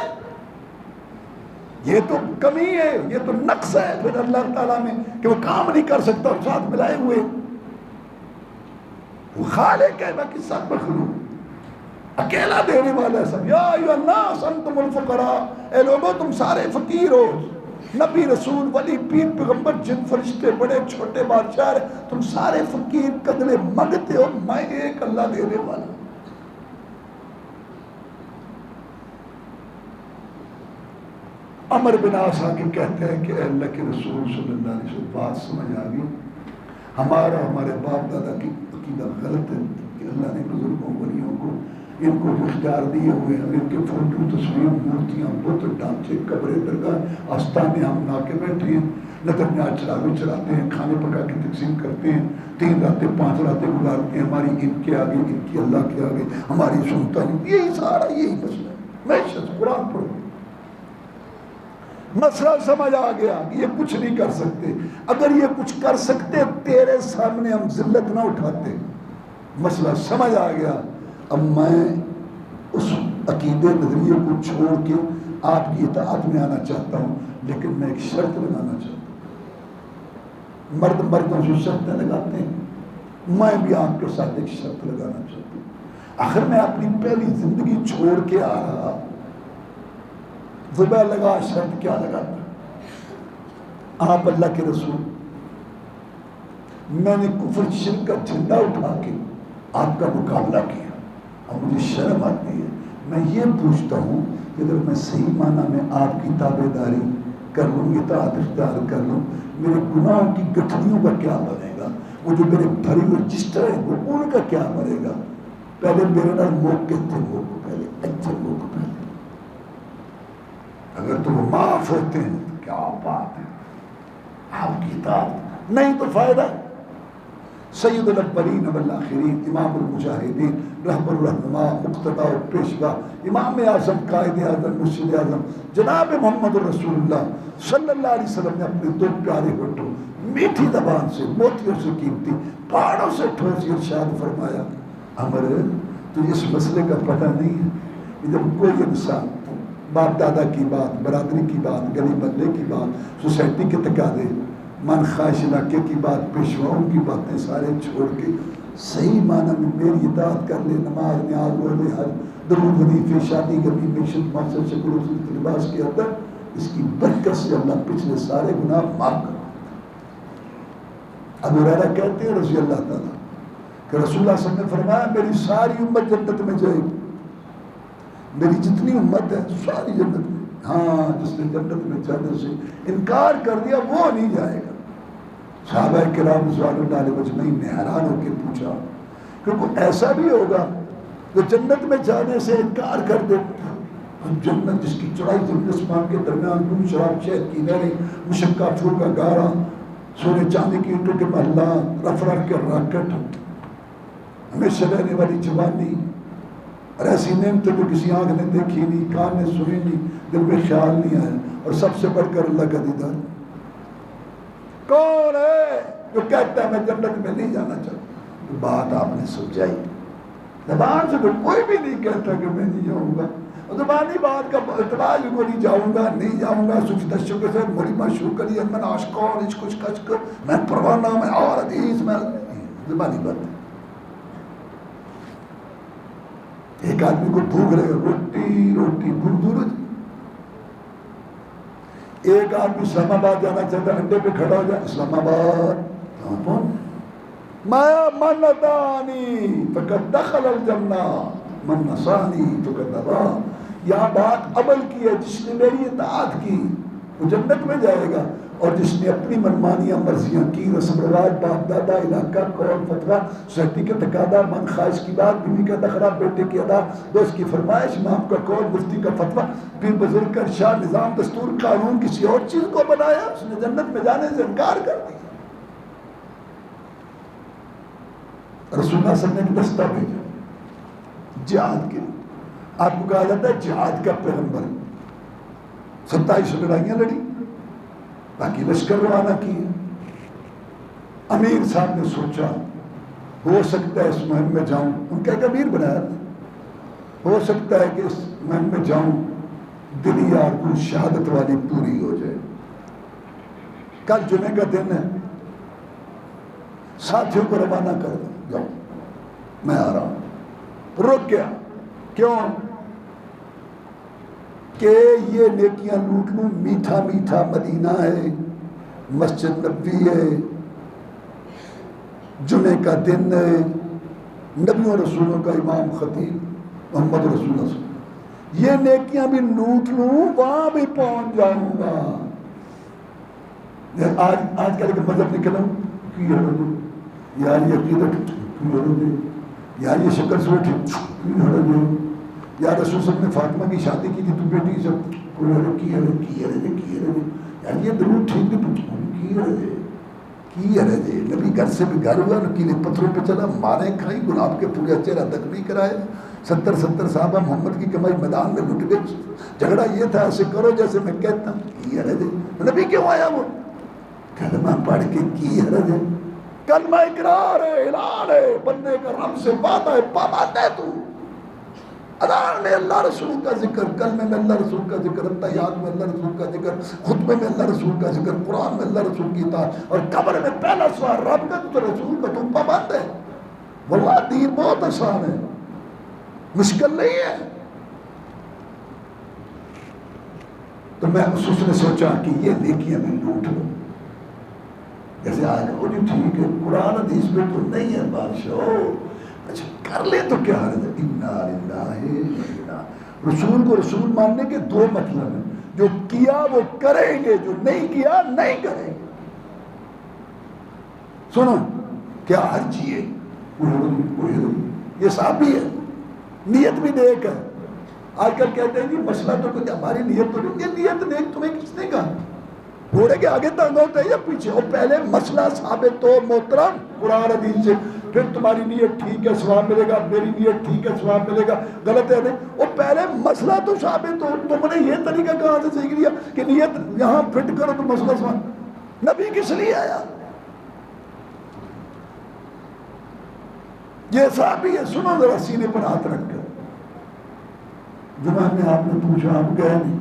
یہ تو کمی ہے، یہ تو نقص ہے پھر اللہ تعالیٰ میں کہ وہ کام نہیں کر سکتا، اور ساتھ ملائے ہوئے وہ خالق ہے، باقی سب مخلوق۔ اکیلا دینے والا سب. یا ایھا الناس انتم الفقراء، اے لوگوں تم سارے فقیر ہو. نبی رسول ولی پیر پیغمبر جن فرشتے بڑے چھوٹے بادشاہ تم سارے فقیر قدرے منگتے ہو، میں ایک اللہ دینے والا. عمر بن عاص آ کے کہتے ہیں کہ اے اللہ کے رسول صلی اللہ علیہ وسلم بات سمجھ آ گئی، ہمارا ہمارے باپ دادا کی عقیدہ غلط ہے کہ اللہ نے بزرگوں ولیوں کو ان کو اختیار دیے ہوئے ہیں، ان کے فوٹو تصویر مورتیاں بت ڈھانچے قبریں درگاہ آستانے ہم لا کے بیٹھے ہیں، نظر چراغیں چلاتے ہیں، کھانے پکا کے تقسیم کرتے ہیں، 3 راتیں 5 راتیں گزارتے ہیں، ہماری ان کے آگے ان کی اللہ کے آگے ہماری سنتا نہیں. یہی سارا یہی مسئلہ ہے. میں شخص قرآن پڑھوں مسئلہ سمجھ آ گیا کہ یہ کچھ نہیں کر سکتے. اگر یہ کچھ کر سکتے تیرے سامنے ہم ذلت نہ اٹھاتے. مسئلہ سمجھ آ گیا. اب میں اس عقیدے نظریے کو چھوڑ کے آپ کی اطاعت میں آنا چاہتا ہوں، لیکن میں ایک شرط لگانا چاہتا ہوں. مرد مردوں سے شرطیں لگاتے ہیں، میں بھی آپ کے ساتھ ایک شرط لگانا چاہتا ہوں. آخر میں اپنی پہلی زندگی چھوڑ کے آ رہا، زبہ لگا شرط کیا لگاتا. آپ اللہ کے رسول، میں نے کفر شرک کا جھنڈا اٹھا کے آپ کا مقابلہ کیا اور مجھے شرم آتی ہے. میں یہ پوچھتا ہوں کہ اگر میں صحیح معنی میں آپ کی تابع داری کر لوں، اطاعت اختیار کر لوں، میرے گناہوں کی گٹھلیوں کا کیا بنے گا؟ وہ جو میرے بھری ہوئے رجسٹر ہیں وہ ان کا کیا بنے گا؟ پہلے میرے نال موقع تھے، وہ پہلے اچھے لوگ پہلے اگر تو وہ معاف ہوتے ہیں تو کیا بات ہے، آپ کی اطاعت نہیں تو فائدہ. سید الاولین والآخرین، امام المجاہدین، رہبر الرہنما، مقتدیٰ و پیشوا، امام اعظم، قائد اعظم، مرشد اعظم جناب محمد رسول اللہ صلی اللہ علیہ وسلم نے اپنے 2 پیارے ہوٹوں میٹھی زبان سے موتیوں سے قیمتی پہاڑوں سے ٹھوس ارشاد فرمایا، عمر تجھے اس مسئلے کا پتہ نہیں ہے. جب کوئی انسان باپ دادا کی بات، برادری کی بات، گلی محلے کی بات، سوسائٹی کے تقاضے، من خواہش علاقے کی بات، پیشواؤں کی باتیں سارے چھوڑ کے صحیح معنی میں میری اطاعت کر لے، نماز نیاز روزے حج درود وظیفے شادی گمی معیشت مقصد شکل و لباس کے اندر، اس کی برکت سے اللہ پچھلے سارے گناہ معاف کر. ابو ہریرہ کہتے ہیں رضی اللہ تعالیٰ کہ رسول اللہ صلی اللہ علیہ وسلم نے فرمایا میری ساری امت جنت میں جائے گی. میری جتنی امت ہے ساری جنت میں. ہاں جس نے جنت میں جانے سے انکار کر دیا وہ نہیں جائے گا. صحابہ کرام رضوان اللہ علیہ مجمعین نے حیران ہو کے پوچھا کہ کوئی ایسا بھی ہوگا جو جنت میں جانے سے انکار کر دے؟ جنت جس کی چڑھائی زمین آسمان کے درمیان دودھ شراب شہد کی نہریں، مشقہ پھول کا گارا، سونے چاندی کی اینٹوں کے محلات، رف رف کے راکٹ، ہمیشہ رہنے والی جوانی اور ایسی نعمتیں جو کسی آنکھ نے دیکھی نہیں، کان نے سنی نہیں، دل میں خیال نہیں آیا، اور سب سے بڑھ کر اللہ کا دیدار. کون ہے جو کہتا ہے میں جنت میں نہیں جانا چاہتا؟ بات آپ نے سمجھائی. زبان سے تو کوئی بھی نہیں کہتا کہ میں نہیں جاؤں گا، زبانی بات کا اعتبار کو نہیں جاؤں گا، نہیں جاؤں گا، سچ دشو کے ساتھ مری مشروع کری من عاشقان عشق کشک میں پروانہ میں اور حدیث میں زبانی بات. ایک آدمی کو بھوک رہے گا، روٹی روٹی بھوک دور. ایک آدمی اسلام آباد جانا چاہتا ہے، انڈے پہ کھڑا ہو جائے اسلام آباد مایا من اتانی فقد دخل الجنہ من نصانی فقد ابا. یہاں بات عمل کی ہے، جس نے میری اطاعت کی وہ جنت میں جائے گا، اور جس نے اپنی منمانیاں مرضیاں کی، رسم رواج، باپ دادا، علاقہ، قول فتویٰ، سوسائٹی کے تقاضا، من خواہش کی بات، بیوی کا نخرہ، بیٹے کی ادا، دوست کی فرمائش، امام کا قول، مفتی کا فتویٰ، پیر بزرگ کا ارشاد، نظام دستور قانون کسی اور چیز کو بنایا، اس نے جنت میں جانے سے انکار کر دیا. رسول اللہ صلی اللہ علیہ وسلم نے دستہ بھیجا جہاد کے لیے. آپ کو کہا جاتا ہے جہاد کا پیغمبر. 27 لڑائیاں لڑی، باقی لشکر روانہ کیے. امیر صاحب نے سوچا ہو سکتا ہے اس مہم میں جاؤں، ان کا ایک امیر بنایا، ہو سکتا ہے کہ اس مہم میں جاؤں دلی آرزو شہادت والی پوری ہو جائے. کل جمعے کا دن ہے، ساتھیوں کو روانہ کر دو، جاؤ میں آ رہا ہوں. رک گیا، کیوں کہ یہ نیکیاں لوٹ لوں، میٹھا میٹھا مدینہ ہے، مسجد نبوی ہے، جمعے کا دن ہے، نبیوں رسولوں کا امام خطیب محمد رسول اللہ صلی اللہ علیہ وسلم، یہ نیکیاں بھی لوٹ لوں، وہاں بھی پہنچ جاؤں گا۔ آج کل کے مذہب نکلا یار یہ عقیدت یار یہ شکر سوٹ یا رسول صلی نے فاطمہ کی شادی کی تھی تو بیٹی سب کی یار یہ درود ٹھیک کی ہے نبی گھر سے بھی گھر ہوا، نکیلے پتھروں پہ چلا، مارے کھائی، گلاب کے پورے چہرہ تک نہیں کرائے، 70 صحابہ محمد کی کمائی میدان میں لٹ گئے، جھگڑا یہ تھا ایسے کرو جیسے میں کہتا ہوں، کی حرج ہے؟ نبی کیوں آیا وہ؟ کلمہ پڑھ کے کی حرج ہے؟ کلمہ اقرار ہے، اعلان ہے، بندے کا رب سے وعدہ ہے، پابند ہے تو۔ اذان میں اللہ رسول کا ذکر، کلمے میں اللہ رسول کا ذکر، تحیات میں اللہ رسول کا ذکر، خطبے میں اللہ رسول کا ذکر، قرآن میں اللہ رسول کی اطاعت، اور قبر میں پہلا سوال رب کا تو رسول کا، تو پابند ہے۔ واللہ دین بہت آسان ہے، مشکل نہیں ہے۔ تو میں اس نے سوچا کہ یہ نیکیاں میں لوٹ لوں، جیسے آج وہ جو ٹھیک ہے قرآن حدیث میں تو نہیں ہے بادشاہ، اچھا کر لے تو کیا حرج ہے؟ انا للہ، رسول کو رسول ماننے کے دو مطلب ہیں، جو کیا وہ کریں گے، جو نہیں کیا نہیں کریں گے۔ سنو کیا حرج ہے؟ یہ صحابی ہے، نیت بھی نیک ہے۔ آج کل کہتے ہیں جی مسئلہ تو کچھ ہماری نیت تو نہیں، یہ نیت نیک تمہیں کس نے کہا؟ گھوڑے کے آگے ٹانگا ہوتا ہے یا پیچھے؟ اور پہلے مسئلہ ثابت ہو محترم قرآن حدیث سے، پھر تمہاری نیت ٹھیک ہے ثواب ملے گا، میری نیت ٹھیک ہے ثواب ملے گا، غلط ہے نہیں، اور پہلے مسئلہ تو ثابت ہو۔ تم نے یہ طریقہ کہاں سے سیکھ لیا کہ نیت یہاں فٹ کرو تو مسئلہ ثابت؟ نبی کس لیے آیا؟ یہ صحابی ہے، سنو ذرا سینے پر ہاتھ رکھ کر۔ جمعہ میں آپ نے پوچھا، آپ گئے نہیں؟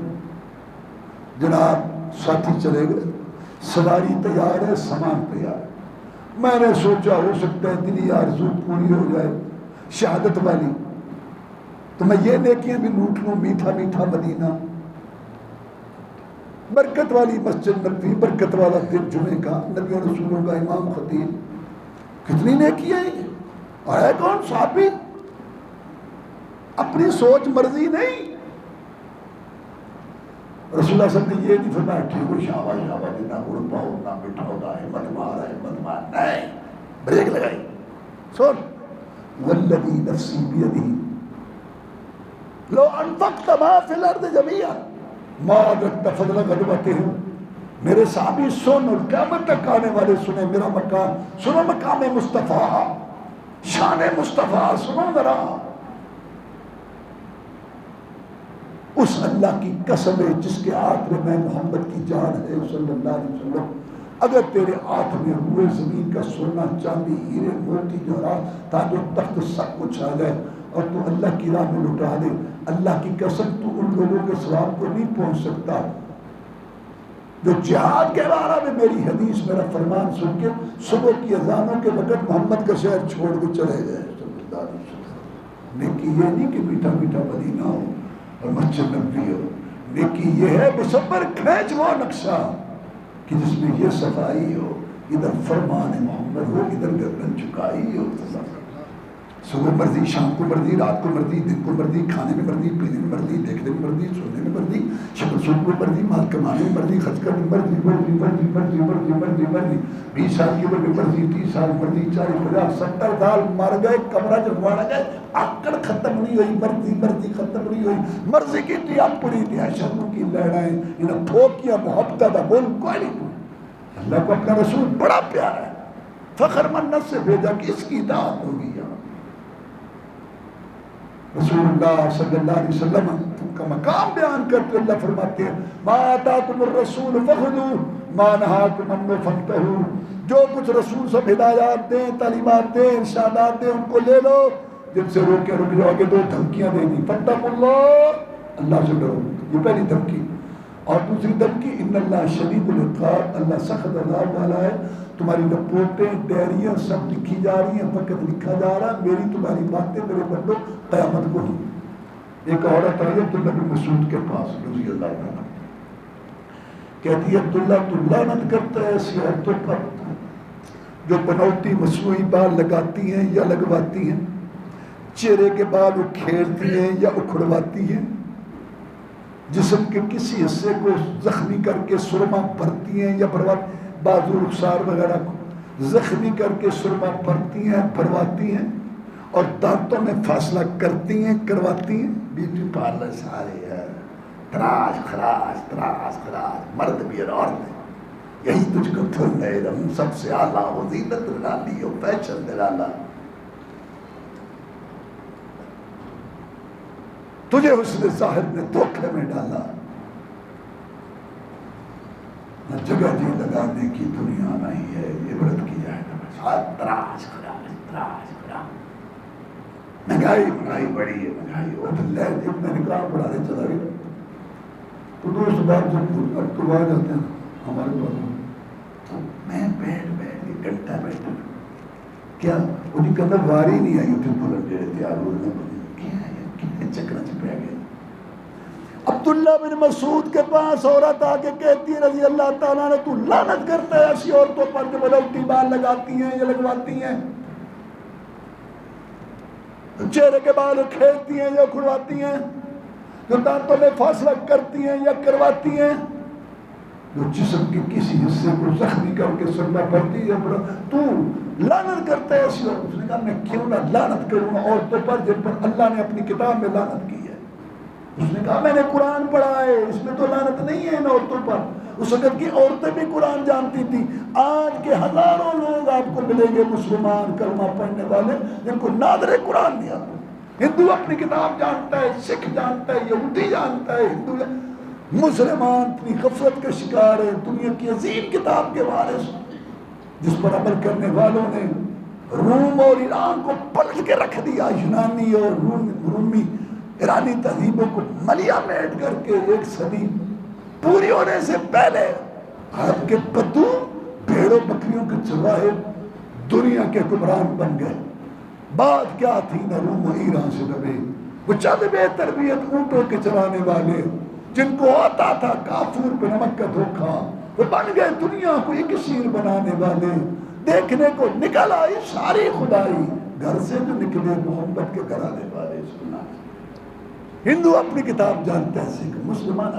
جناب ساتھی چلے گئے، سواری تیار ہے، سامان تیار ہے، میں نے سوچا ہو سکتا ہے دلی آرزو پوری ہو جائے شہادت والی، تو میں یہ نیکیاں بھی لوٹ لوں، میٹھا میٹھا مدینہ، برکت والی مسجد نبوی، برکت والا دن جمعے کا، نبیوں رسولوں کا امام خطیب، کتنی نیکیاں ہیں۔ اور ہے کون؟ صحابی، اپنی سوچ مرضی نہیں۔ رسول اللہ صلی اللہ علیہ وسلم نے یہ نہیں فرمایا ٹھیک ہو شاباش شاباش، نہ اڑ پاؤ نہ بٹھاؤ نہ ہمت مارا ہمت مار، نہیں، بریک لگائی۔ سن والذی نفسی بیدہ لو انفقت ما فی الارض جميعا ما ادرکت فضل غدوتہم۔ میرے صحابی سن، اور قیامت تک آنے والے سنیں میرا مقام، سنو مقام مصطفیٰ، شان مصطفیٰ، سنو ذرا۔ اس اللہ کی قسم ہے جس کے ہاتھ میں محمد کی جان ہے صلی اللہ علیہ وسلم، اگر تیرے ہاتھ میں ہوئے زمین کا سونا چاندی ہیرے موتی جواہرات تاج و تخت سب کچھ آ جائے اور تو اللہ کی راہ میں لٹا دے، اللہ کی قسم تو ان لوگوں کے ثواب کو نہیں پہنچ سکتا جو جہاد کے بارے میں میری حدیث میرا فرمان سن کے صبح کی اذانوں کے وقت محمد کا شہر چھوڑ کے چلے گئے صلی اللہ علیہ وسلم۔ نیکی یہ نہیں کہ میٹھا میٹھا مدینہ ہو اور مسجد نبوی ہو، نیکی یہ ہے مصور کھینچ وہ نقشہ کہ جس میں یہ صفائی ہو، ادھر فرمان محمد ہو، ادھر گردن جھکائی ہو، صبح مرضی، شام کو مرضی، رات کو مرضی، دن کو مرضی، کھانے میں مرضی، پینے میں مرضی، دیکھنے میں مرضی، سونے میں مرضی، شکل سوٹ میں مرضی، مال کمانے میں مرضی، خرچ کرنے میں مرضی، مرضی مرضی مرضی مرضی مرضی مرضی، 20 سال کی عمر میں مرضی، 30 سال مرضی، 40 50 70 سال مر گئے، کمرہ جھکواڑ گئے، آکڑ ختم نہیں ہوئی، مرضی مرضی ختم نہیں ہوئی، مرضی کی تھی اپنی تھی شرموں کی لہرائیں انہیں پھوکیاں محبت دا بول کوئی نہیں۔ اللہ کو اپنا رسول بڑا پیارا ہے، فخر منت سے بھیجا کہ اس کی اطاعت ہوگی۔ رسول اللہ صلی اللہ علیہ وسلم کا مقام بیان کرتے اللہ فرماتے ہیں ما آتاکم الرسول فخذوہ ما نہاکم عنہ فانتہوا، جو کچھ رسول سب ہدایات دیں، تعلیمات دیں، ارشادات دیں ان کو لے لو، جن سے روکے رک جاؤ۔ آگے 2 دھمکیاں دے دی، فاتقوا اللہ، اللہ سے ڈرو، یہ پہلی دھمکی، اور دوسری دھمکی ان اللہ شدید العقاب، اللہ سخت عذاب والا ہے۔ تمہاری رپورٹیں ڈائریاں سب لکھی جا رہی ہیں، وقت لکھا جا رہا ہے، میری تمہاری باتیں میرے بندو قیامت کو ہی ایک عورت آئی عبداللہ بن مسعود کے پاس رضی اللہ عنہ، کہتی ہے عبداللہ تو لعنت کرتا ہے ایسی عورتوں پر جو بناوٹی مصنوعی بال لگاتی ہیں یا لگواتی ہیں، چہرے کے بال اکھیڑتی ہیں یا اکھڑواتی ہیں، جسم کے کسی حصے کو زخمی کر کے سرما بھرتی ہیں یا بازو رخسار وغیرہ کو زخمی کر کے سرما بھرتی ہیں بھرواتی ہیں، اور دانتوں میں فاصلہ کرتی ہیں کرواتی ہیں۔ بیوٹی پارلر سارے ہیں، تراش خراش مرد بھی اور عورت، یہی تجھ کو دھن ہے ہم سب سے اعلیٰ ہو، زینت ڈالی ہو، فیشن ڈالا، تجھے حسن ظاہر نے دھوکے میں ڈالا، نہ جگہ جی لگانے کی دنیا نہیں ہے، عبرت کی جائے گا تراش خراش مہنگائی بڑی ہے، مہنگائی اور جب میں نکاح پڑھانے چلا گیا تو دوست بات جب تو آ جاتے ہیں ہمارے پاس، تو میں بیٹھ گھنٹہ بیٹھا، کیا مجھے کہنا واری نہیں آئی تھی بلند جیرے تیار ہونے کیا ہے کتنے چکرہ چپے گئے۔ عبداللہ بن مسعود کے پاس عورت آ کے کہتی ہے رضی اللہ تعالیٰ نے تو لعنت کرتا ہے ایسی عورتوں پر جو بناوٹی بال لگاتی ہیں یا لگواتی ہیں، چہرے کے بال کھیلتی ہیں یا کھڑواتی ہیں، جو دانتوں میں فاصلہ کرتی ہیں یا کرواتی ہیں، جو جسم کے کسی حصے کو زخمی کر کے سرما بھرتی ہے، تو لعنت کرتا ہے ایسی عورت۔ اس نے کہا میں کیوں نہ لعنت کروں عورتوں پر جن پر اللہ نے اپنی کتاب میں لعنت کی ہے۔ اس نے کہا میں نے قرآن پڑھا ہے، اس میں تو لعنت نہیں ہے ان عورتوں پر۔ اس وقت کی عورتیں بھی قرآن جانتی تھی، آج کے ہزاروں لوگ آپ کو ملیں گے مسلمان کلمہ پڑھنے والے جن کو نادر قرآن نہیں آتا۔ ہندو اپنی کتاب جانتا ہے، سکھ جانتا ہے، یہودی جانتا ہے، مسلمان اپنی غفلت کا شکار ہے، دنیا کی عظیم کتاب کے وارث جس پر عمل کرنے والوں نے روم اور ایران کو پلٹ کے رکھ دیا، یونانی اور رومی ایرانی تہذیبوں کو ملیا میٹ کر کے ایک صدی پوری ہونے سے پہلے آپ کے بدو بھیڑوں بکریوں کے چرواہے دنیا کے حکمران بن گئے۔ بات کیا تھی نہ روم و ایران سے دبے، وہ چند بے تربیت اونٹوں کے چرانے والے جن کو آتا تھا کافور پہ نمک کا دھوکا، وہ بن گئے دنیا کو ایک شیر بنانے والے۔ دیکھنے کو نکل آئی ساری خدائی، گھر سے جو نکلے محمد کے گھرانے والے۔ سننا ہندو اپنی کتاب جانتا ہے، سکھ مسلمان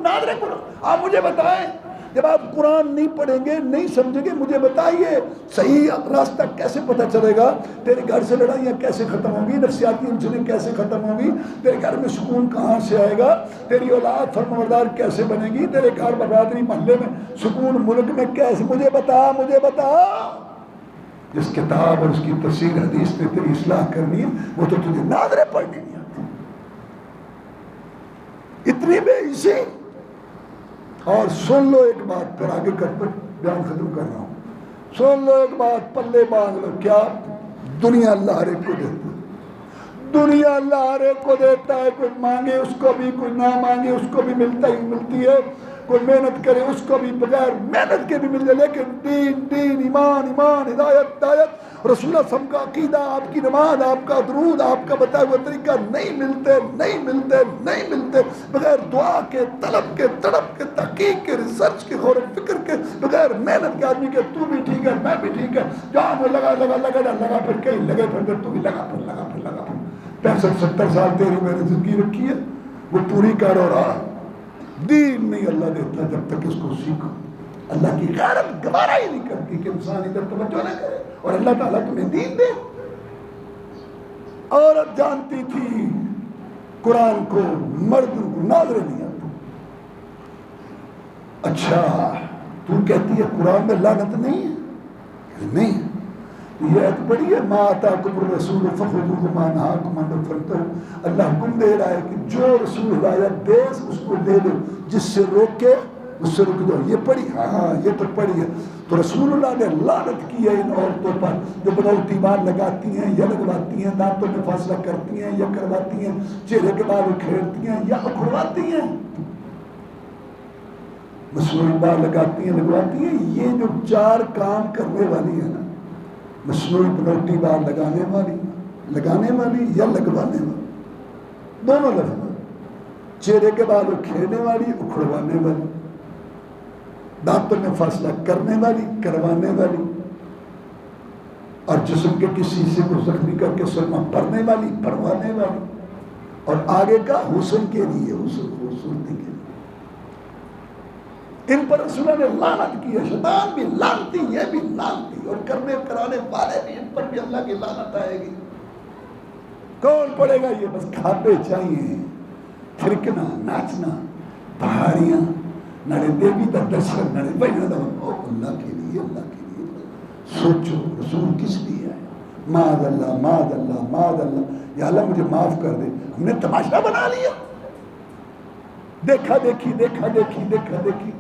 نادر قرآن۔ آپ مجھے بتائیں جب آپ قرآن نہیں پڑھیں گے نہیں سمجھیں گے، مجھے بتائیے صحیح راستہ کیسے پتہ چلے گا؟ تیرے گھر سے لڑائیاں کیسے ختم ہوں گی؟ نفسیاتی انجنیں کیسے ختم ہوں گی؟ تیرے گھر میں سکون کہاں سے آئے گا؟ تیری اولاد فرمانبردار کیسے بنے گی؟ تیرے گھر برادری محلے میں سکون ملک میں کیسے؟ مجھے بتا جس کتاب اور اس کی تفسیر حدیث نے تیری اصلاح کرنی ہے وہ تو تجھے نادرے پڑھنی نہیں آتی۔ اتنی بے عزتی۔ اور سن لو ایک بات، پھر آگے کر پر بیان ختم کر رہا ہوں، سن لو ایک بات، پلے باندھ لو، کیا دنیا اللہ ہر ایک کو دیتا ہے، دنیا اللہ ہر ایک کو دیتا ہے، کوئی مانگے اس کو بھی، کوئی نہ مانگے اس کو بھی ملتی ہے، کوئی محنت کرے اس کو بھی بغیر محنت کے بھی مل جائے، لیکن دین ایمان ہدایت رسول اللہ صلی اللہ علیہ وسلم کا عقیدہ، آپ کی نماز، آپ کا درود، آپ کا بتایا ہوا طریقہ نہیں ملتے بغیر دعا کے، طلب کے، تڑپ کے، تحقیق کے، ریسرچ کے، غور و فکر کے، بغیر محنت کے آدمی کے تو بھی ٹھیک ہے میں بھی ٹھیک ہے، جہاں وہ لگا پھر کہیں لگے پھر تو بھی لگا پھر 65-70 سال تیری میں نے زندگی رکھی ہے وہ پوری کر اور رہا۔ دین نہیں اللہ دیتا جب تک اس کو سیکھو۔ اللہ کی غیرت گوارا ہی نہیں کرتی کہ انسان ادھر توجہ نہ کرے اور اللہ تعالیٰ تمہیں دین دے۔ عورت جانتی تھی قرآن کو، مرد کو ناظر نہیں آتا۔ اچھا تو کہتی ہے قرآن میں لعنت نہیں ہے؟ نہیں، یہ ایت بڑی ہے، ما آتاکم الرسول فخذوہ وما نہاکم عنہ فانتہوا۔ اللہ حکم دے رہا ہے کہ جو رسول ہدایت دے اس کو لے لو، جس سے روکے اس سے رک جاؤ۔ یہ پڑھی؟ ہاں یہ تو پڑھی ہے۔ تو رسول اللہ نے لعنت کی ہے ان عورتوں پر جو بناوٹی بال لگاتی ہیں یا لگواتی ہیں، دانتوں میں فاصلہ کرتی ہیں یا کرواتی ہیں، چہرے کے بال اکھیڑتی ہیں یا اکھڑواتی ہیں، مصنوعی بال لگاتی ہیں لگواتی ہیں۔ یہ جو 4 کام کرنے والی ہے نا، مصنوعی بناوٹی بال لگانے والی یا لگوانے والی، دونوں لفظ، چہرے کے بال کھیلنے والی، اکھڑوانے والی، دانتوں میں فاصلہ کرنے والی، کروانے والی، اور جسم کے کسی حصے کو زخمی کر کے سرما بھرنے والی، بھروانے والی، اور آگے کا حسن کے لیے، حسن خوبصورتی کے لیے. ان پر رسول نے لعنت کی ہے. شیطان بھی لعنتی، یہ بھی لعنتی، اور کرنے کرانے والے بھی، ان پر بھی اللہ کی لعنت آئے گی. کون پڑے گا یہ؟ بس کھاپے چاہیے، تھرکنا، ناچنا، پہاڑیاں، نڑے دیوی کا درشن، نڑے بھائی اللہ کے لیے، اللہ کے لیے سوچو رسول کس لیے آیا. معاذ اللہ، معاذ اللہ، معاذ اللہ. یا اللہ مجھے معاف کر دے، ہم نے تماشا بنا لیا، دیکھا دیکھی، دیکھا دیکھی، دیکھا دیکھی.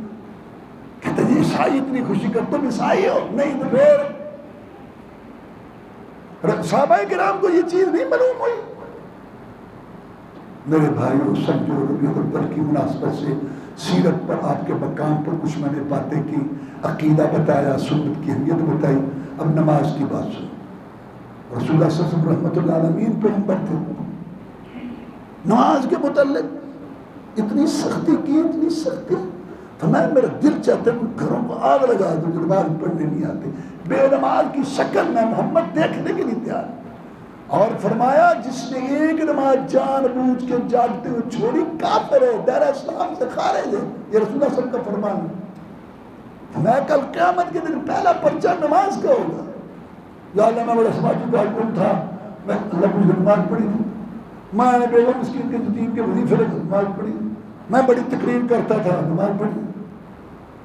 کہتے ہیں عیسائی اتنی خوشی کر، تم عیسائی ہو؟ نہیں تو پھر صحابہ کرام کو یہ چیز نہیں معلوم ہوئی. میرے بھائیوں سمجھو، ربیع الاول کی مناسبت سے سیرت پر، آپ کے مقام پر کچھ میں نے باتیں کی، عقیدہ بتایا، سنت کی اہمیت بتائی. اب نماز کی بات سنو. رسول اللہ صلی اللہ علیہ وسلم رحمۃ اللہ عالمین پیغمبر تھے، نماز کے متعلق اتنی سختی کی، اتنی سختی. فرمایا میرا دل چاہتا ہے ان گھروں کو آگ لگا دوں جو نماز پڑھنے نہیں آتے. بے نماز کی شکل میں محمد دیکھنے کے لیے تیار. اور فرمایا جس نے ایک نماز جان بوجھ کے جاگتے ہوئے چھوڑی کافر ہے، دائرہ اسلام سے خارج ہے. یہ رسول اللہ صلی اللہ علیہ وسلم کا فرمان ہے. میں کل قیامت کے دن پہلا پرچہ نماز کا ہوگا. یا اللہ میں بڑا سماجی کارکن تھا، میں اللہ مجھے نماز پڑھی تھی، میں نے بیگم مسکین کے یتیم کے وظیفے لے نماز پڑھی، میں بڑی تقریر کرتا تھا، نماز پڑھی،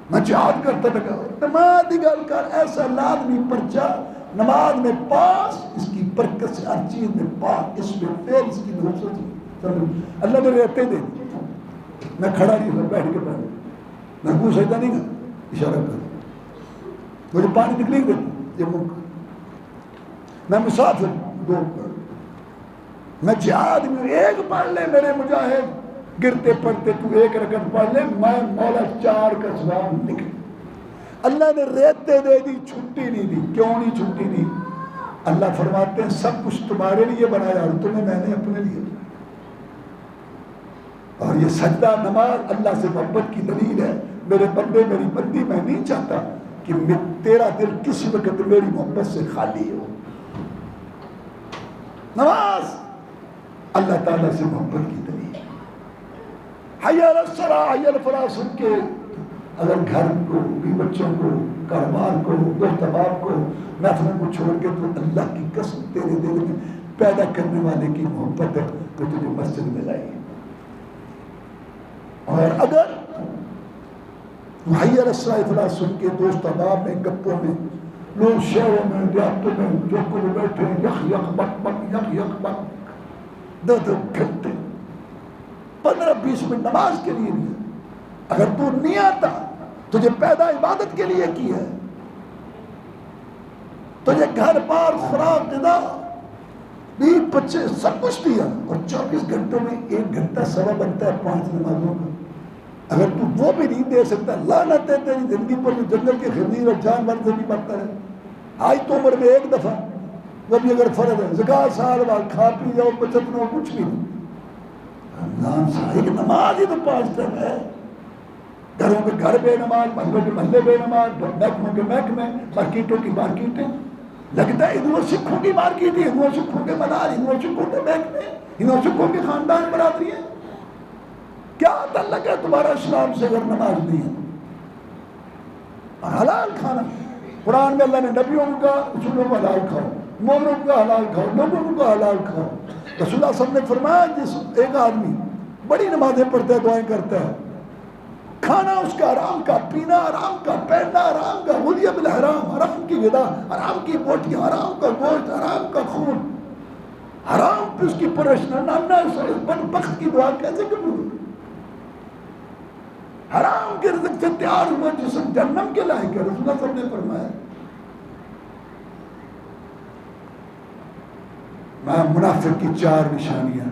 میں جہاد کرتا تھا. نماز دی گل کر، ایسا لازمی پرچہ نماز میں پاس، اس کی برکت سے ہر چیز میں پاس، اس میں فیل، اس کی نحوست. اللہ نے رہتے دے دی. میں کھڑا نہیں ہوں، بیٹھ کے پڑھ، میں کو سجدہ نہیں کر، اشارہ کر، مجھے پانی تکلیف دیتی، یہ ملک میں مسافر دو پڑھ، میں جہاد میں ایک پڑھ لے میرے مجاہد، گرتے پڑھتے تو ایک رکعت پڑھ لے، میں مولا 4 کا ثواب نکل. اللہ نے ریتے دے دی، چھٹی نہیں دی. کیوں نہیں چھٹی دی؟ اللہ فرماتے ہیں سب کچھ تمہارے لیے بنایا اور تمہیں میں نے اپنے لیے بنایا. اور یہ سجدہ نماز اللہ سے محبت کی دلیل ہے. میرے بندے، میری بندی، میں نہیں چاہتا کہ تیرا دل کسی وقت میری محبت سے خالی ہو. نماز اللہ تعالیٰ سے محبت کی دلیل. حی علی الصلاۃ، حی علی الفلاح سن کے اگر گھر کو، بھی بچوں کو، کاروبار کو، دوست احباب کو، محفلوں کو چھوڑ کے تو اللہ کی قسم تیرے دل میں پیدا کرنے والے کی محبت ہے جو تجھے مسجد میں لائی. اور اگر حی علی الصلاۃ فلاح سن کے دوست احباب میں، گپوں میں، لوگ شہروں میں، دیہاتوں میں جو کو بیٹھے یک یک بک بک، یک یک بک، 2 گھنٹے 15-20 منٹ نماز کے لیے نہیں. اگر تو نہیں آتا، تجھے پیدا عبادت کے لیے کی ہے، تجھے گھر بار، خوراک، غذا، بیوی بچے سب کچھ دیا، اور 24 گھنٹوں میں 1 گھنٹہ سوا بنتا ہے 5 نمازوں کا. اگر تو وہ بھی نہیں دے سکتا، لعنت ہے تیری زندگی پر جو جنگل کے خنزیر اور جانور سے بھی بدتر ہے. آج تو عمر میں 1 دفعہ، وہ بھی اگر فرض ہے، زکوٰۃ سال بعد، کھا پی جاؤ، بچت نہ ہو، کچھ بھی نہیں. رمضان صاحب نماز ہی تو 5 ٹائم ہے. گھروں کے گھر بے نماز، محلوں کے محلے بے نماز، محکموں کے محکمے، مارکیٹوں کی مارکیٹیں. لگتا ہے ہندوؤں سکھوں کی مارکیٹ، ہندوؤں سکھوں کے مدار، ہندوؤں سکھوں کے محکمے، ہندوؤں سکھوں کے خاندان برادری ہیں. کیا تعلق ہے تمہارا اسلام سے اگر نماز نہیں ہے؟ حلال کھانا، قرآن میں اللہ نے نبیوں کا، رسولوں کو حلال کھاؤ، مومنوں کا حلال کھاؤ، لوگوں کا حلال کھاؤ. رسول اللہ صلی اللہ علیہ وسلم نے فرمایا جس ایک آدمی بڑی نمازیں پڑھتا ہے، دعائیں کرتا ہے، کھانا اس کا حرام کا، پینا حرام کا، پہننا حرام کا، غذی بالحرام، حرام کی غذا، حرام کی بوٹیاں، حرام کا گوشت، حرام کا خون، حرام پہ اس کی پرورش نہ، بدبخت کی دعا کیسے قبول ہوگی؟ حرام کے رزق سے تیار ہوا جسم جہنم کے لائق ہے. رسول اللہ صلی اللہ علیہ وسلم نے فرمایا. منافق کی 4 نشانیاں: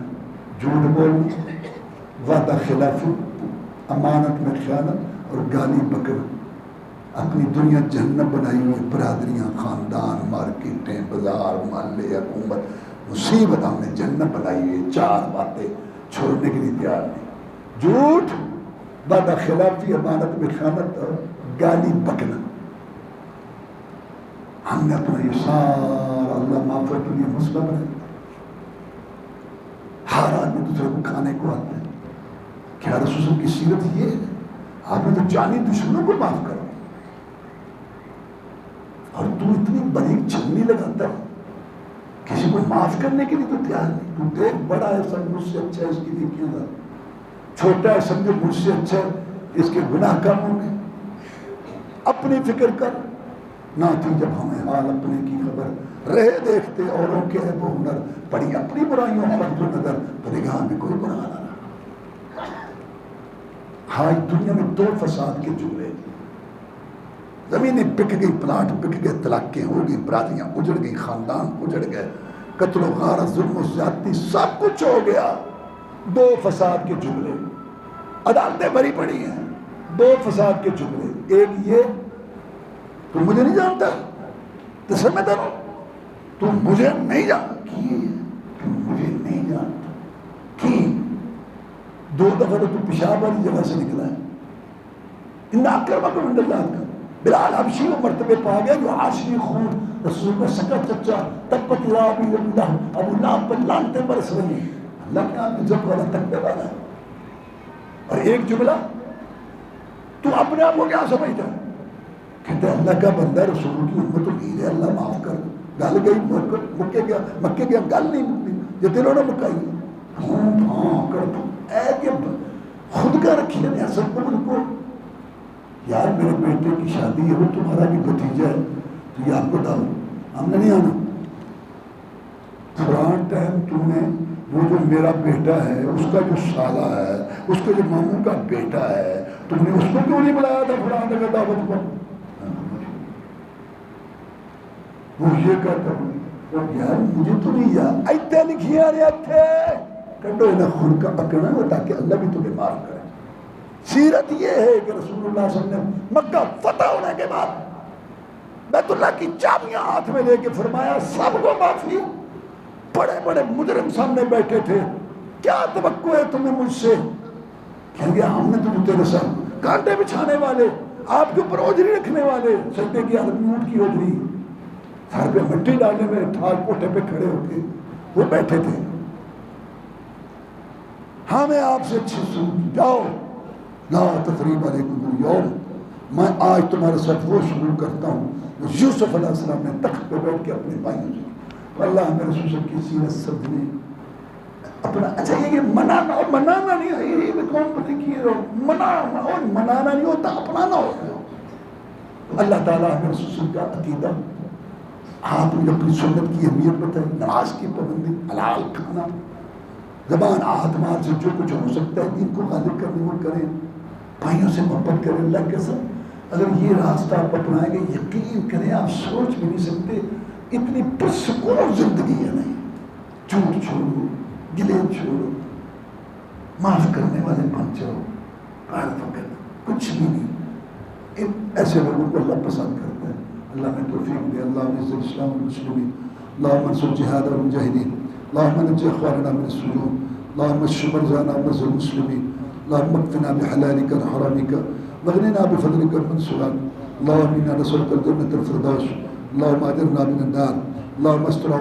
جھوٹ بولنا، وعدہ خلافی، امانت میں خیانت، اور گالی بکنا. اپنی دنیا جہنم بنائی ہوئی، برادریاں، خاندان، مارکیٹیں، بازار، محلے، حکومت، مصیبت ہم نے جہنم بنائی ہوئی. 4 باتیں چھوڑنے کے لیے تیار نہیں. جھوٹ، وعدہ خلافی، امانت میں خیانت، گالی بکنا. ہم نے اپنا یہ سارا اللہ معاف کر کے لیے مسئلہ بنا. ہر آدمی دوسرے کو کھانے کو آتا ہے. کیا رسول کی سیرت یہ ہے؟ آپ نے تو جانی دشمنوں کو معاف کرا اور تو اتنی بڑی چھلنی لگاتا ہے، کسی کو معاف کرنے کے لیے تو تیار نہیں. تو دیکھ بڑا ہے سب مجھ سے اچھا ہے اس کی نیکیاں دا، چھوٹا ہے سمجھے مجھ سے اچھا ہے اس کے گناہ کم ہوں گے. اپنی فکر کر. نہ تھی جب ہمیں حال اپنے کی خبر، رہے دیکھتے اوروں کے عیب و ہنر، پڑی اپنی برائیوں پر جو نظر، تو نگاہ میں کوئی گناہ نہ رہا. آج دنیا میں دو فساد کے جملے، زمینیں بک گئی، پلاٹ بک گئے، طلاقیں ہو گئی، برادریاں اجڑ گئی، خاندان اجڑ گئے، قتل و غارت، ظلم و زیادتی، سب کچھ ہو گیا. دو فساد کے جملے، عدالتیں بھری پڑی ہیں. دو فساد کے جملے، ایک یہ تو مجھے نہیں جانتا تو سر میں درو، تو مجھے نہیں جانتا، مجھے نہیں جانتا کی. دو دفعہ تو پیشاب والی جگہ سے نکلا ہے. ان اکرمکم عند اللہ کا بلال حبشی وہ مرتبے پا گیا جو عاشقی خون رسول کا سکا چچا تبت یا ابی اللہ ابو لہب پر لعنتیں برس رہی ہیں. اللہ کے آدمی عزت والا تقوی والا ہے. اور ایک جملہ، تو اپنے آپ کو کیا سمجھتا ہے؟ کہتے ہیں اللہ کا بندہ رسول کی امت امید ہے، اللہ معاف کر. گل گئی مکے گیا، گل نہیں مکی، یہ دلوں نے مکائی. ہاں کر دو اے کہ خود کا رکھیے ریاست پر ان کو. یار میرے بیٹے کی شادی ہے، وہ تمہارا بھی بھتیجا ہے، تو یہ آپ کو ڈالو، ہم نے نہیں آنا. قرآن ٹائم تم نے وہ جو میرا بیٹا ہے اس کا جو سالہ ہے، اس کے جو ماموں کا بیٹا ہے، تم نے اس کو کیوں نہیں بلایا تھا قرآن کا دعوت پر؟ وہ یہ کہتا ہوں یار مجھے تو نہیں یاد ایتے لکھی آ رہے تھے کڈو انہیں خون کا اکڑا ہو تاکہ اللہ بھی تمہیں معاف کرے. سیرت یہ ہے کہ رسول اللہ صلی اللہ علیہ وسلم مکہ فتح ہونے کے بعد بیت اللہ کی چابیاں ہاتھ میں لے کے فرمایا سب کو معافی. بڑے بڑے مجرم سامنے بیٹھے تھے، کیا توقع ہے تمہیں مجھ سے؟ کہیں گے ہم نے تو تیرے ساتھ کانٹے بچھانے والے، آپ کے اوپر اوجری رکھنے والے، سجدے کی حالت میں اونٹ کی اوجری، سر پہ مٹی ڈالنے میں ٹھال کوٹھے پہ کھڑے ہو کے وہ بیٹھے تھے. ہاں میں آپ سے اچھی سن جاؤ، لا تثریب علیکم اليوم، میں آج تمہارے ساتھ وہ شروع کرتا ہوں جو یوسف علیہ السلام نے تخت پہ بیٹھ کے اپنے بھائیوں سے. اللہ میرے رسول کی سیرت سمجھنے اپنا. اچھا یہ منانا اور منانا نہیں ہے، یہ کون پتہ کی منانا اور منانا نہیں ہوتا، اپنانا ہوتا ہے. اللہ تعالیٰ میرے رسول کا عقیدہ، آپ نے اپنی سنت کی اہمیت بتائی، نماز کی پابندی، حلال کھانا، زبان اعتماد سے جو کچھ ہو سکتا ہے دین کو غالب کرنے وہ کریں، بھائیوں سے محبت کریں. اللہ کے ساتھ اگر یہ راستہ آپ اپنائیں گے یقین کریں آپ سوچ بھی نہیں سکتے اتنی پرسکون زندگی ہے. نہیں، جھوٹ چھوڑو، گلے چھوڑو، معاف کرنے والے بن جاؤ، کچھ بھی نہیں. ایسے لوگوں کو اللہ پسند کرتا ہے. اللہ میں توفیق دے. اللہ عز الاسلام والمسلمین، اللہم انصر جہاد والمجاہدین، اللہم نجی اخواننا من السجون، اللہم اشف مرضانا ومرضى المسلمین، اللہم اکفنا بحلالک عن حرامک واغننا بفضلک من سواک. اللہم انا نسألک الجنة الفردوس، اللہم اجرنا من النار، اللہم استر